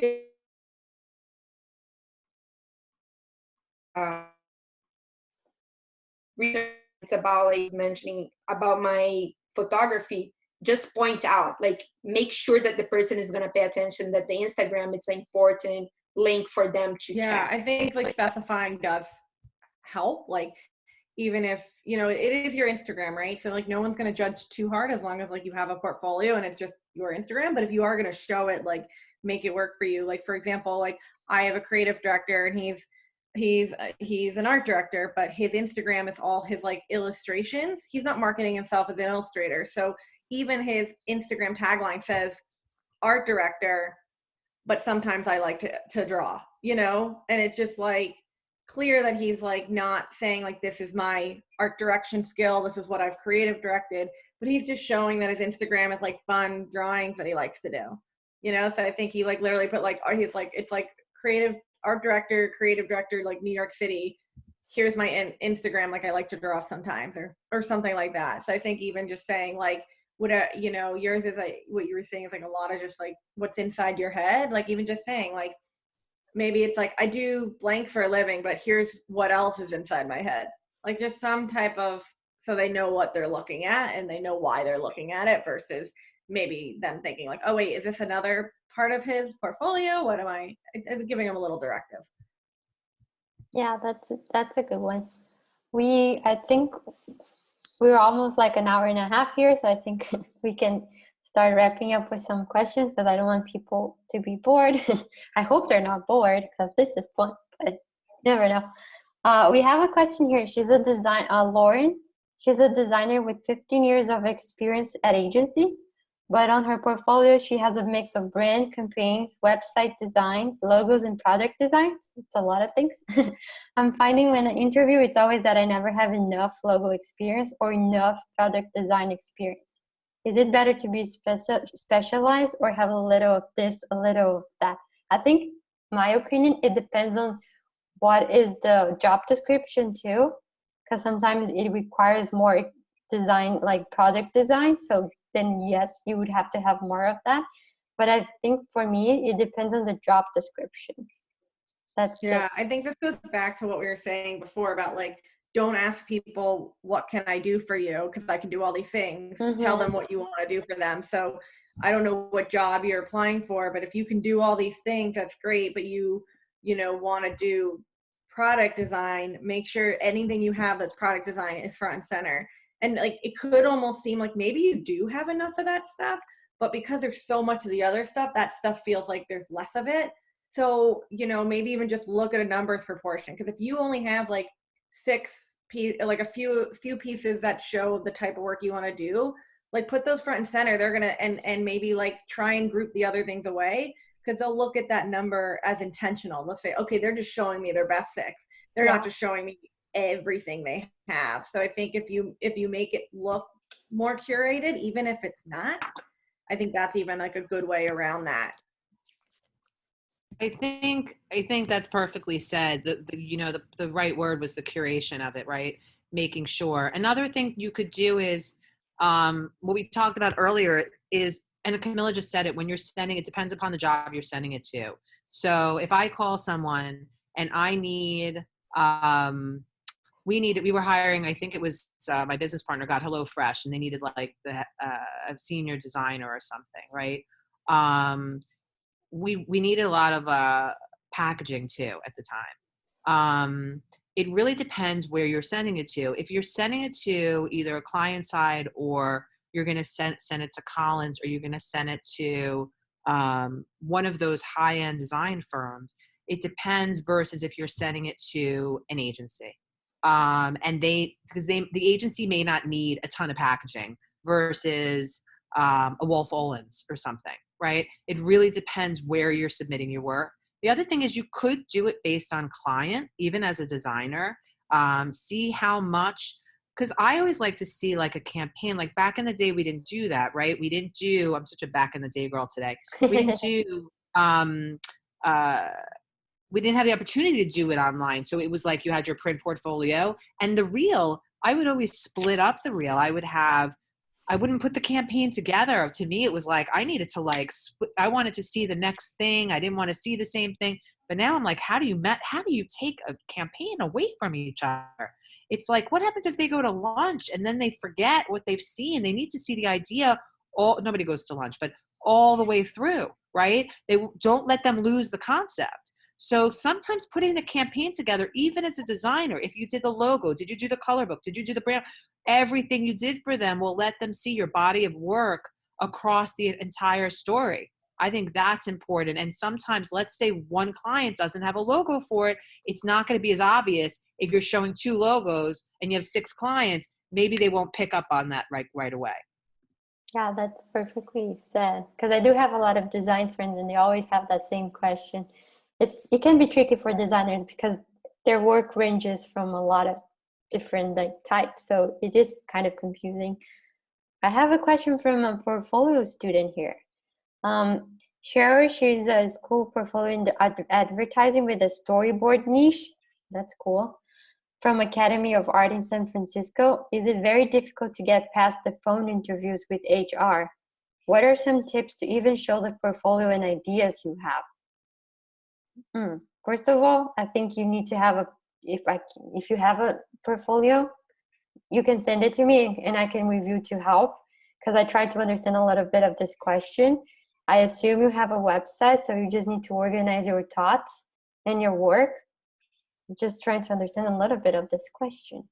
it's about, like, mentioning about my photography, just point out, like, make sure that the person is going to pay attention, that the Instagram, it's an important link for them to check. I think like specifying does help. Like, even if, it is your Instagram, right? So like, no one's going to judge too hard, as long as like you have a portfolio and it's just your Instagram. But if you are going to show it, like, make it work for you. Like, for example, like, I have a creative director, and he's an art director, but his Instagram is all his like illustrations. He's not marketing himself as an illustrator. So even his Instagram tagline says art director, but sometimes I like to draw, and it's just like clear that he's like not saying like, this is my art direction skill, this is what I've creative directed, but he's just showing that his Instagram is like fun drawings that he likes to do, So I think he like literally put like, he's like, it's like creative art director, creative director, like New York City. Here's my Instagram, like I like to draw sometimes, or something like that. So I think even just saying like, you know, yours is like what you were saying is like a lot of just like what's inside your head. Like even just saying like, maybe it's like, I do blank for a living, but here's what else is inside my head. Like just some type of, so they know what they're looking at and they know why they're looking at it versus maybe them thinking like, oh wait, is this another part of his portfolio? What am I giving them a little directive? Yeah, that's a good one. I think we're almost like an hour and a half here, so I think we can start wrapping up with some questions because I don't want people to be bored. I hope they're not bored because this is fun, but you never know. We have a question here. She's a Lauren. She's a designer with 15 years of experience at agencies, but on her portfolio, she has a mix of brand campaigns, website designs, logos, and product designs. It's a lot of things. I'm finding when I interview, it's always that I never have enough logo experience or enough product design experience. Is it better to be specialized or have a little of this, a little of that? I think, my opinion, it depends on what is the job description too, because sometimes it requires more design, like product design. So then yes, you would have to have more of that. But I think for me, it depends on the job description. I think this goes back to what we were saying before about like, don't ask people, what can I do for you? Because I can do all these things. Mm-hmm. Tell them what you want to do for them. So I don't know what job you're applying for, but if you can do all these things, that's great. But you know, want to do product design, make sure anything you have that's product design is front and center. And like, it could almost seem like maybe you do have enough of that stuff, but because there's so much of the other stuff, that stuff feels like there's less of it. So, you know, maybe even just look at a numbers proportion. Because if you only have like a few pieces that show the type of work you want to do, like put those front and center. They're gonna and maybe like try and group the other things away, because they'll look at that number as intentional. They'll say, okay, they're just showing me their best 6. They're not just showing me everything they have. So I think if you make it look more curated, even if it's not, I think that's even like a good way around that. I think that's perfectly said. The right word was the curation of it, right? Making sure. Another thing you could do is what we talked about earlier is, and Camilla just said it, when you're sending, it depends upon the job you're sending it to. So if I call someone and I need, we were hiring, I think it was my business partner got HelloFresh and they needed like a senior designer or something, right? We needed a lot of packaging too at the time. It really depends where you're sending it to. If you're sending it to either a client side, or you're going to send it to Collins, or you're going to send it to one of those high-end design firms, it depends versus if you're sending it to an agency. And because the agency may not need a ton of packaging versus a Wolf Olins or something, right? It really depends where you're submitting your work. The other thing is you could do it based on client, even as a designer, see how much, because I always like to see like a campaign. Like back in the day, we didn't do that, right? We didn't do, I'm such a back in the day girl today. We didn't do, we didn't have the opportunity to do it online. So it was like you had your print portfolio and the reel. I would always split up the reel. I wouldn't put the campaign together. To me, it was like, I needed to I wanted to see the next thing. I didn't want to see the same thing. But now I'm like, how do you take a campaign away from each other? It's like, what happens if they go to lunch and then they forget what they've seen? They need to see the idea. Nobody goes to lunch, but all the way through, right? They don't let them lose the concept. So sometimes putting the campaign together, even as a designer, if you did the logo, did you do the color book? Did you do the brand? Everything you did for them will let them see your body of work across the entire story. I think that's important. And sometimes, let's say one client doesn't have a logo for it. It's not going to be as obvious if you're showing 2 logos and you have 6 clients. Maybe they won't pick up on that right away. Yeah, that's perfectly said. Because I do have a lot of design friends and they always have that same question. It can be tricky for designers because their work ranges from a lot of different types. So it is kind of confusing. I have a question from a portfolio student here. Cheryl, she's a school portfolio in the advertising with a storyboard niche. That's cool. from Academy of Art in San Francisco. Is it very difficult to get past the phone interviews with HR? What are some tips to even show the portfolio and ideas you have? First of all, I think you need to have if you have a portfolio, you can send it to me and I can review to help, because I tried to understand a little bit of this question. I assume you have a website, so you just need to organize your thoughts and your work. Just trying to understand a little bit of this question.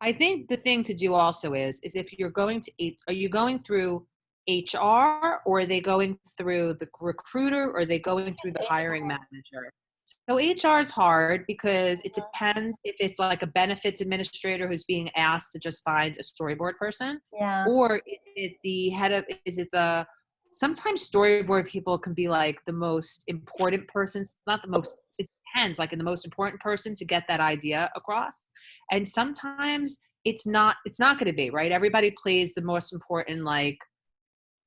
I think the thing to do also is if you're going to, are you going through HR, or are they going through the recruiter, or are they going through the hiring manager? So HR is hard because it depends if it's like a benefits administrator who's being asked to just find a storyboard person, or is it the head of, sometimes storyboard people can be like the most important person. It's not the most, it depends, like in the most important person to get that idea across. And sometimes it's not going to be, right? Everybody plays the most important, like,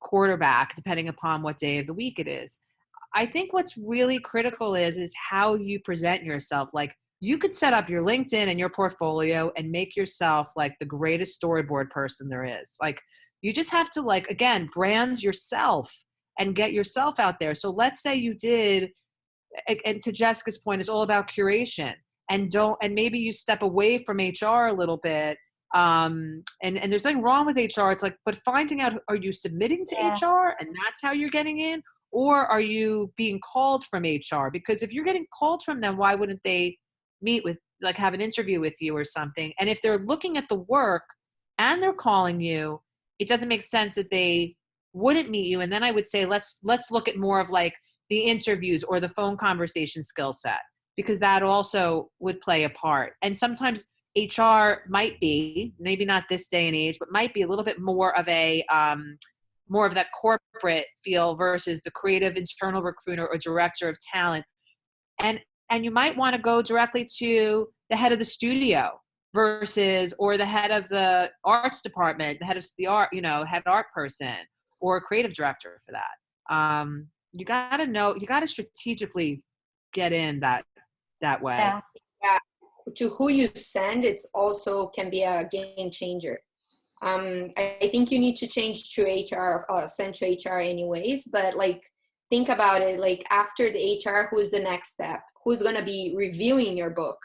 quarterback depending upon what day of the week it is. I think what's really critical is how you present yourself. Like, you could set up your LinkedIn and your portfolio and make yourself like the greatest storyboard person there is. Like, you just have to, like, again, brand yourself and get yourself out there. So let's say you did, and to Jessica's point, it's all about curation, and maybe you step away from HR a little bit. And there's nothing wrong with HR. It's like, but finding out, are you submitting to HR and that's how you're getting in? Or are you being called from HR? Because if you're getting called from them, why wouldn't they meet with, like, have an interview with you or something? And if they're looking at the work and they're calling you, it doesn't make sense that they wouldn't meet you. And then I would say, let's look at more of like the interviews or the phone conversation skill set, because that also would play a part. And sometimes HR might be, maybe not this day and age, but might be a little bit more of a, more of that corporate feel versus the creative internal recruiter or director of talent. And you might want to go directly to the head of the studio versus, or the head of the arts department, the head of the art, head art person, or a creative director for that. You got to know, you got to strategically get in that way. Yeah. To who you send, it's also can be a game changer. I think you need to change to HR, send to HR anyways, but like, think about it, like, after the HR, who's the next step? Who's going to be reviewing your book?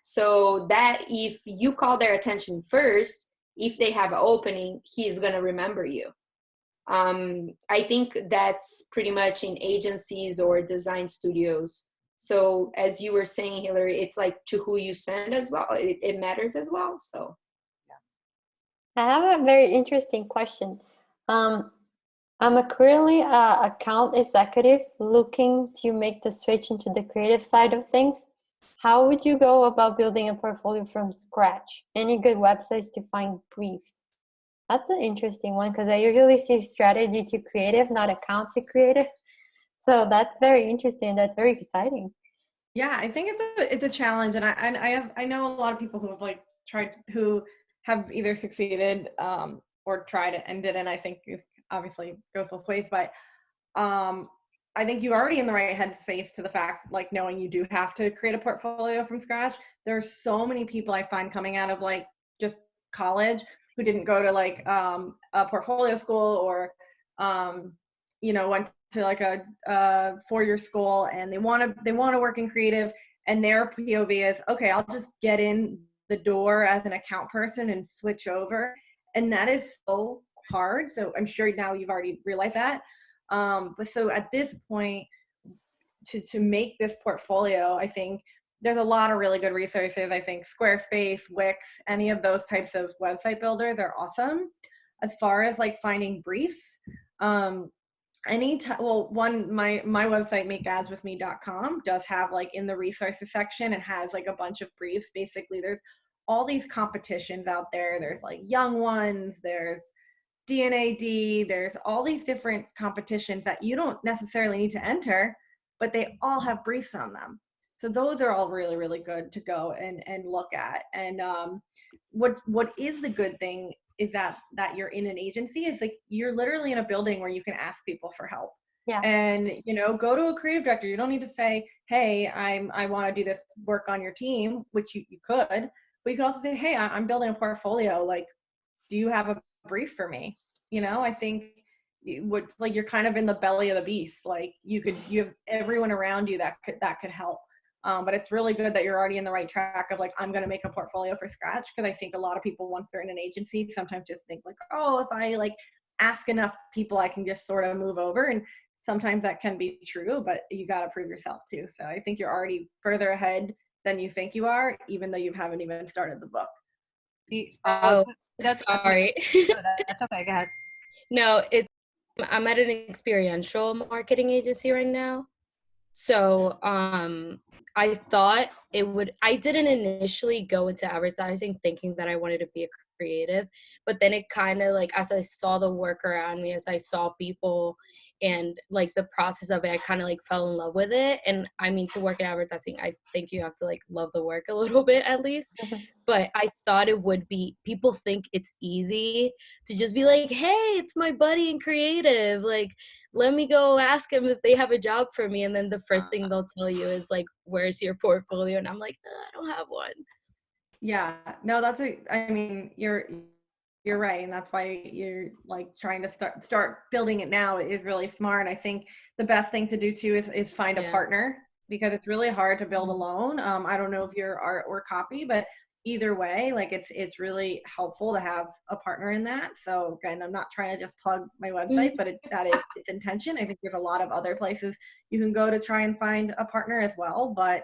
So that if you call their attention first, if they have an opening, he's going to remember you. I think that's pretty much in agencies or design studios. So as you were saying, Hillary, it's like to who you send as well. It matters as well. So. I have a very interesting question. I'm currently an account executive looking to make the switch into the creative side of things. How would you go about building a portfolio from scratch? Any good websites to find briefs? That's an interesting one, because I usually see strategy to creative, not account to creative. So that's very interesting. That's very exciting. Yeah, I think it's a challenge, and I know a lot of people who have like tried, who have either succeeded or tried it and didn't. I think it obviously goes both ways, but I think you're already in the right headspace to the fact, like, knowing you do have to create a portfolio from scratch. There's so many people I find coming out of like just college who didn't go to like a portfolio school, or went to like a 4-year school, and they want to work in creative, and their POV is, okay, I'll just get in the door as an account person and switch over. And that is so hard. So I'm sure now you've already realized that. But so at this point, to make this portfolio, I think there's a lot of really good resources. I think Squarespace, Wix, any of those types of website builders are awesome. As far as like finding briefs, my website, makeadswithme.com, does have like in the resources section, it has like a bunch of briefs. Basically, there's all these competitions out there. There's like Young Ones, there's DNAD, there's all these different competitions that you don't necessarily need to enter, but they all have briefs on them. So those are all really, really good to go and look at. And what is the good thing is that you're in an agency. Is like, you're literally in a building where you can ask people for help. Yeah. And, go to a creative director. You don't need to say, hey, I want to do this work on your team, which you could, but you could also say, hey, I'm building a portfolio. Like, do you have a brief for me? I think you're kind of in the belly of the beast. Like you have everyone around you that could help. But it's really good that you're already in the right track of like, I'm going to make a portfolio from scratch. Cause I think a lot of people, once they're in an agency, sometimes just think like, oh, if I like ask enough people, I can just sort of move over. And sometimes that can be true, but you got to prove yourself too. So I think you're already further ahead than you think you are, even though you haven't even started the book. That's sorry. That's okay. Go ahead. No, I'm at an experiential marketing agency right now. So I thought I didn't initially go into advertising thinking that I wanted to be a creative, but then it kind of like, as I saw the work around me, as I saw people and like the process of it, I kind of like fell in love with it. And I mean, to work in advertising, I think you have to like love the work a little bit at least. But I thought it would be, people think it's easy to just be like, hey, it's my buddy in creative. Like, let me go ask them if they have a job for me. And then the first thing they'll tell you is like, where's your portfolio? And I'm like, I don't have one. Yeah, no, you're right. And that's why you're like trying to start building it now is really smart. I think the best thing to do too is find a partner, because it's really hard to build alone. I don't know if you're art or copy, but either way, like it's really helpful to have a partner in that. So again, I'm not trying to just plug my website, but that is its intention. I think there's a lot of other places you can go to try and find a partner as well. But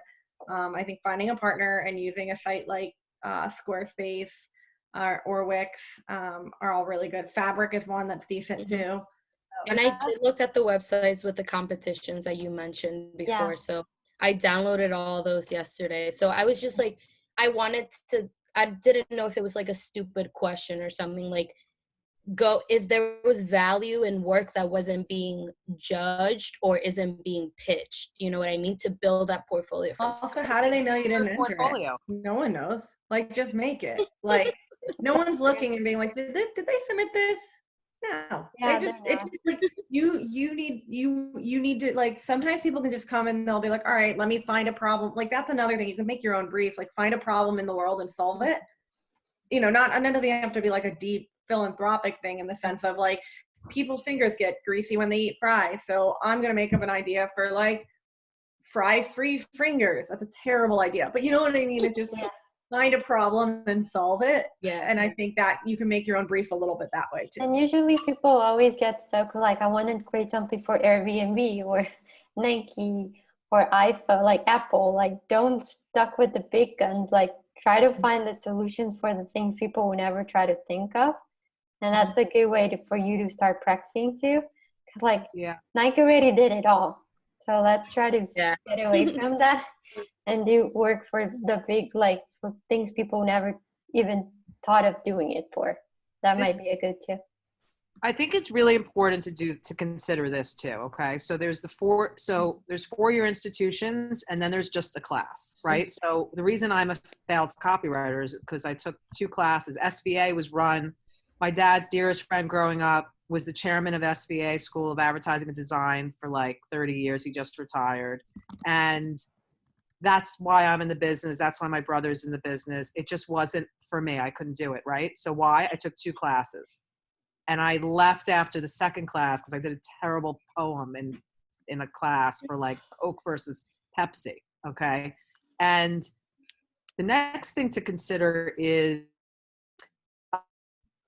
I think finding a partner and using a site like Squarespace or Wix are all really good. Fabric is one that's decent too. And I did look at the websites with the competitions that you mentioned before. Yeah. So I downloaded all those yesterday. So I was just like, I didn't know if it was like a stupid question or something, like if there was value in work that wasn't being judged or isn't being pitched, you know what I mean? To build that portfolio. Also, how do they know you didn't enter it? No one knows. Like, just make it. Like, no one's looking and being like, did they submit this? No. Yeah, it's just like you need to, like, sometimes people can just come and they'll be like, all right, let me find a problem. Like, that's another thing. You can make your own brief, like find a problem in the world and solve it. None of them have to be like a deep philanthropic thing in the sense of like people's fingers get greasy when they eat fries. So I'm going to make up an idea for like fry-free fingers. That's a terrible idea. But you know what I mean? It's just like find a problem and solve it. Yeah. And I think that you can make your own brief a little bit that way too. And usually people always get stuck like, I want to create something for Airbnb or Nike or iPhone, like Apple. Like, don't stuck with the big guns. Like, try to find the solutions for the things people would never try to think of. And that's a good way for you to start practicing too. Because like Nike already did it all. So let's try to get away from that and do work for the big, like for things people never even thought of doing it for. That might be a good tip. I think it's really important to consider this too. Okay. So there's there's 4-year institutions and then there's just a class, right? Mm-hmm. So the reason I'm a failed copywriter is because I took 2 classes. SVA was run. My dad's dearest friend growing up was the chairman of SVA School of Advertising and Design for like 30 years. He just retired. And that's why I'm in the business. That's why my brother's in the business. It just wasn't for me. I couldn't do it, right? So why? I took 2 classes. And I left after the 2nd class because I did a terrible poem in a class for like Coke versus Pepsi, okay? And the next thing to consider is,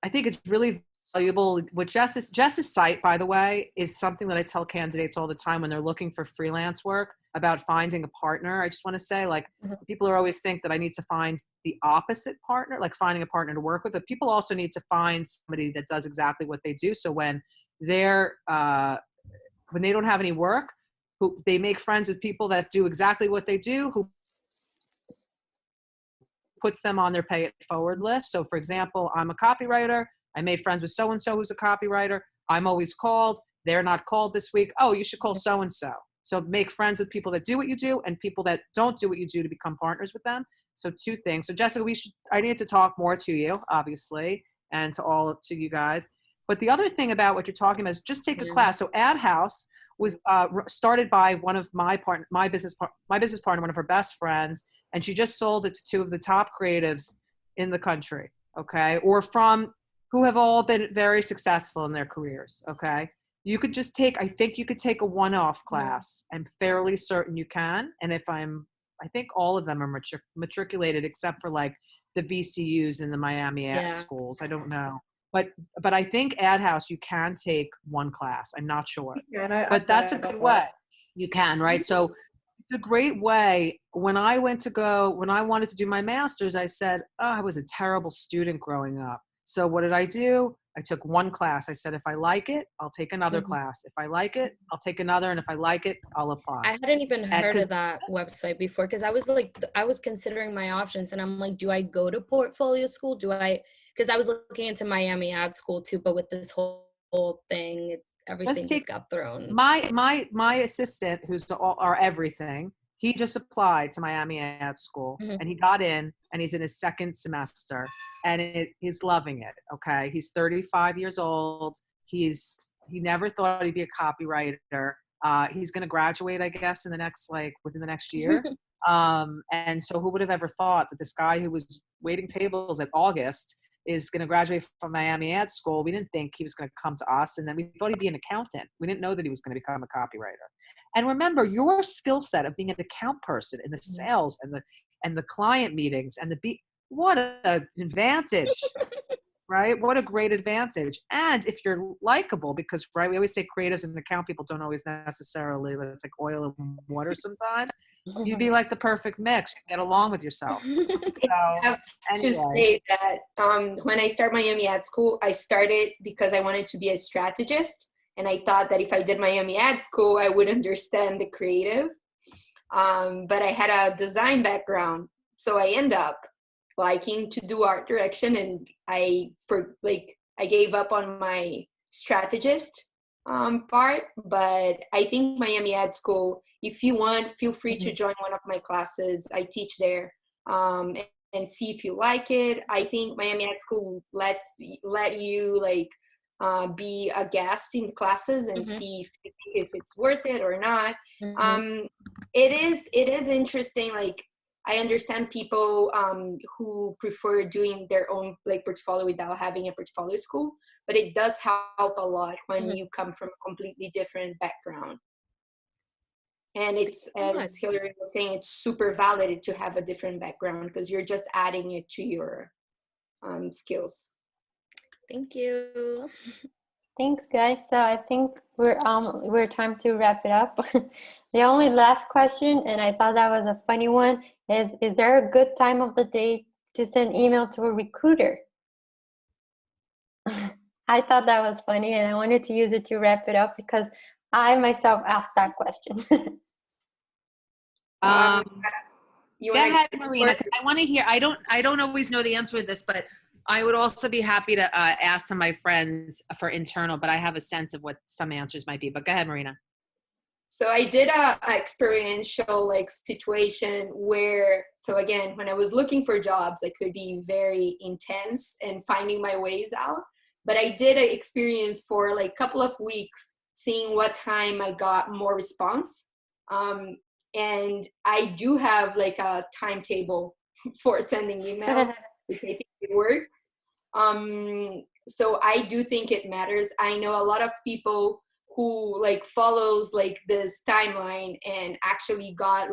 I think it's really valuable. What Jess's site, by the way, is something that I tell candidates all the time when they're looking for freelance work about finding a partner. I just want to say, like, people are always think that I need to find the opposite partner, like finding a partner to work with, but people also need to find somebody that does exactly what they do. So when they're, when they don't have any work, they make friends with people that do exactly what they do, who puts them on their pay it forward list. So for example, I'm a copywriter. I made friends with so-and-so who's a copywriter. I'm always called. They're not called this week. Oh, you should call so-and-so. So make friends with people that do what you do and people that don't do what you do to become partners with them. So 2 things. So Jessica, I need to talk more to you, obviously, and to you guys. But the other thing about what you're talking about is just take a class. So Ad House was started by one of my business partner, one of her best friends, and she just sold it to two of the top creatives in the country, okay, or from who have all been very successful in their careers, okay. You could just I think you could take a one-off class. I'm fairly certain you can, and I think all of them are matriculated except for like the VCUs and the Miami ad schools. I don't know. But I think Ad House, you can take one class. I'm not sure. But that's a good way. You can, right? So it's a great way. When I wanted to do my master's, I said, I was a terrible student growing up. So what did I do? I took one class. I said, if I like it, I'll take another class. If I like it, I'll take another. And if I like it, I'll apply. I hadn't even heard of that website before, because I was considering my options, and I'm like, do I go to portfolio school? Because I was looking into Miami ad school too, but with this whole thing, everything just got thrown. My assistant, who's our everything, he just applied to Miami ad school, and he got in, and he's in his second semester, and he's loving it. Okay, he's 35 years old. He never thought he'd be a copywriter. He's going to graduate, I guess, within the next year. And so who would have ever thought that this guy who was waiting tables at August is going to graduate from Miami ad school? We didn't think he was going to come to us, and then we thought he'd be an accountant. We didn't know that he was going to become a copywriter. And remember, your skill set of being an account person in the sales and the client meetings and what an advantage. Right? What a great advantage. And if you're likable, because we always say creatives and account people don't always necessarily, it's like oil and water sometimes. You'd be like the perfect mix. You get along with yourself. I have to say that when I started Miami ad school, I started because I wanted to be a strategist. And I thought that if I did Miami ad school, I would understand the creative. But I had a design background. So I end up liking to do art direction, and I gave up on my strategist part. But I think Miami ad school, if you want, feel free to join one of my classes. I teach there, and see if you like it. I think Miami ad school let you be a guest in classes and see if it's worth it or not. It is interesting. I understand people who prefer doing their own portfolio without having a portfolio school, but it does help a lot when you come from a completely different background. And it's, as Hillary was saying, it's super valid to have a different background because you're just adding it to your skills. Thank you. Thanks, guys. So I think we're time to wrap it up. The only last question, and I thought that was a funny one, is there a good time of the day to send email to a recruiter? I thought that was funny, and I wanted to use it to wrap it up because I myself asked that question. Go ahead, Marina, because I want to hear. I don't always know the answer to this, but I would also be happy to ask some of my friends for internal, but I have a sense of what some answers might be. But go ahead, Marina. So I did a experiential situation where, so again, when I was looking for jobs, I could be very intense and finding my ways out. But I did an experience for a couple of weeks, seeing what time I got more response. And I do have a timetable for sending emails. I think it works. So I do think it matters. I know a lot of people who follows this timeline and actually got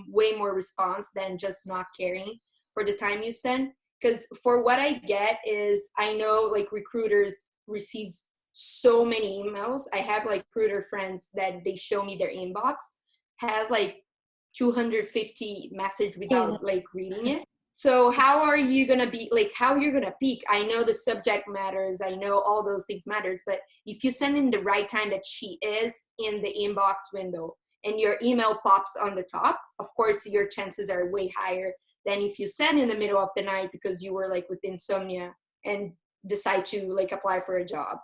way more response than just not caring for the time you send. Because for what I get is, I know recruiters receives so many emails. I have recruiter friends that they show me their inbox has 250 message without reading it. So how are you going to be how you're going to peak? I know the subject matters. I know all those things matters, but if you send in the right time that she is in the inbox window and your email pops on the top, of course, your chances are way higher than if you send in the middle of the night because you were with insomnia and decide to apply for a job.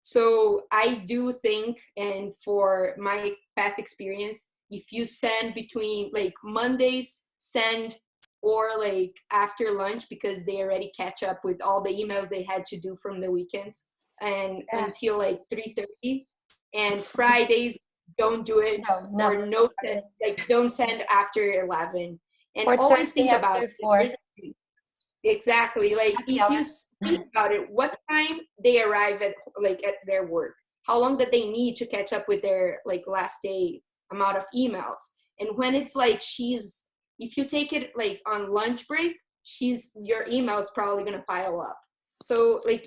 So I do think, and for my past experience, if you send between Mondays, send or after lunch because they already catch up with all the emails they had to do from the weekend. and until like 3:30, and Fridays don't do it, or like don't send after 11, and or always think about it. 4. Exactly, like if you think about it, what time they arrive at their work, how long that they need to catch up with their like last day amount of emails, and when it's like if you take it like on lunch break, your email's probably gonna pile up. So like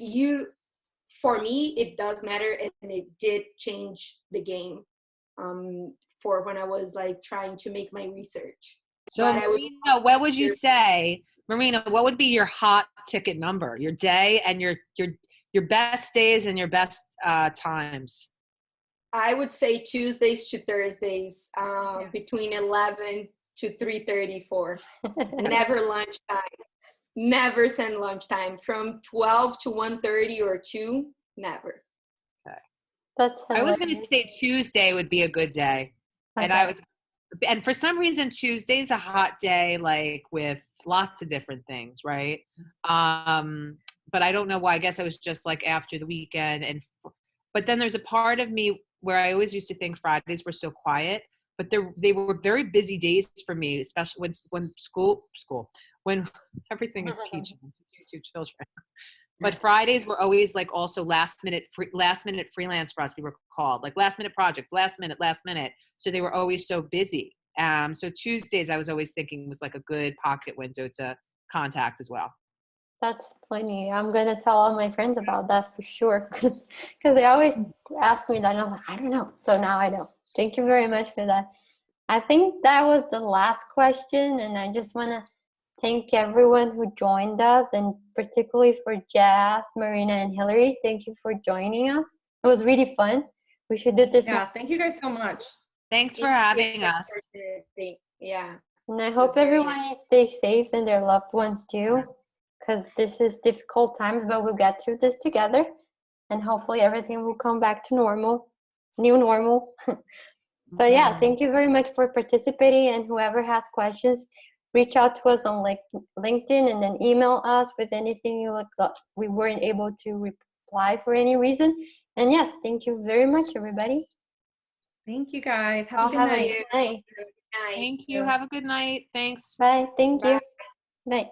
for me, it does matter, and it did change the game for when I was like trying to make my research. So Marina, what would you say, Marina, what would be your hot ticket number, your day and your best days and your best times? I would say Tuesdays to Thursdays, between 11 to 3:34. Never lunchtime. Never send lunchtime. From 12 to 1:30 or 2, never. Okay. That's hilarious. I was going to say Tuesday would be a good day. Okay. And for some reason, Tuesday's a hot day, like with lots of different things, right? But I don't know why. I guess I was just like after the weekend. But then there's a part of me where I always used to think Fridays were so quiet, but they were very busy days for me, especially when when everything is teaching to children. But Fridays were always like also last minute freelance for us. We were called like last minute projects, last minute. So they were always so busy. So Tuesdays I was always thinking was like a good pocket window to contact as well. That's funny. I'm going to tell all my friends about that for sure. Because they always ask me that. And I'm like, I don't know. So now I know. Thank you very much for that. I think that was the last question. And I just want to thank everyone who joined us. And particularly for Jazz, Marina, and Hillary. Thank you for joining us. It was really fun. We should do this. Yeah, thank you guys so much. Thanks for having us. Yeah. And I hope everyone stays safe and their loved ones too. Because this is difficult times, but we'll get through this together, and hopefully everything will come back to normal, new normal. But yeah, thank you very much for participating, and whoever has questions, reach out to us on LinkedIn, and then email us with anything we weren't able to reply for any reason. And yes, thank you very much, everybody. Thank you guys. Have a good night. Thank you. Have a good night. Thanks. Bye. Thank you. Bye.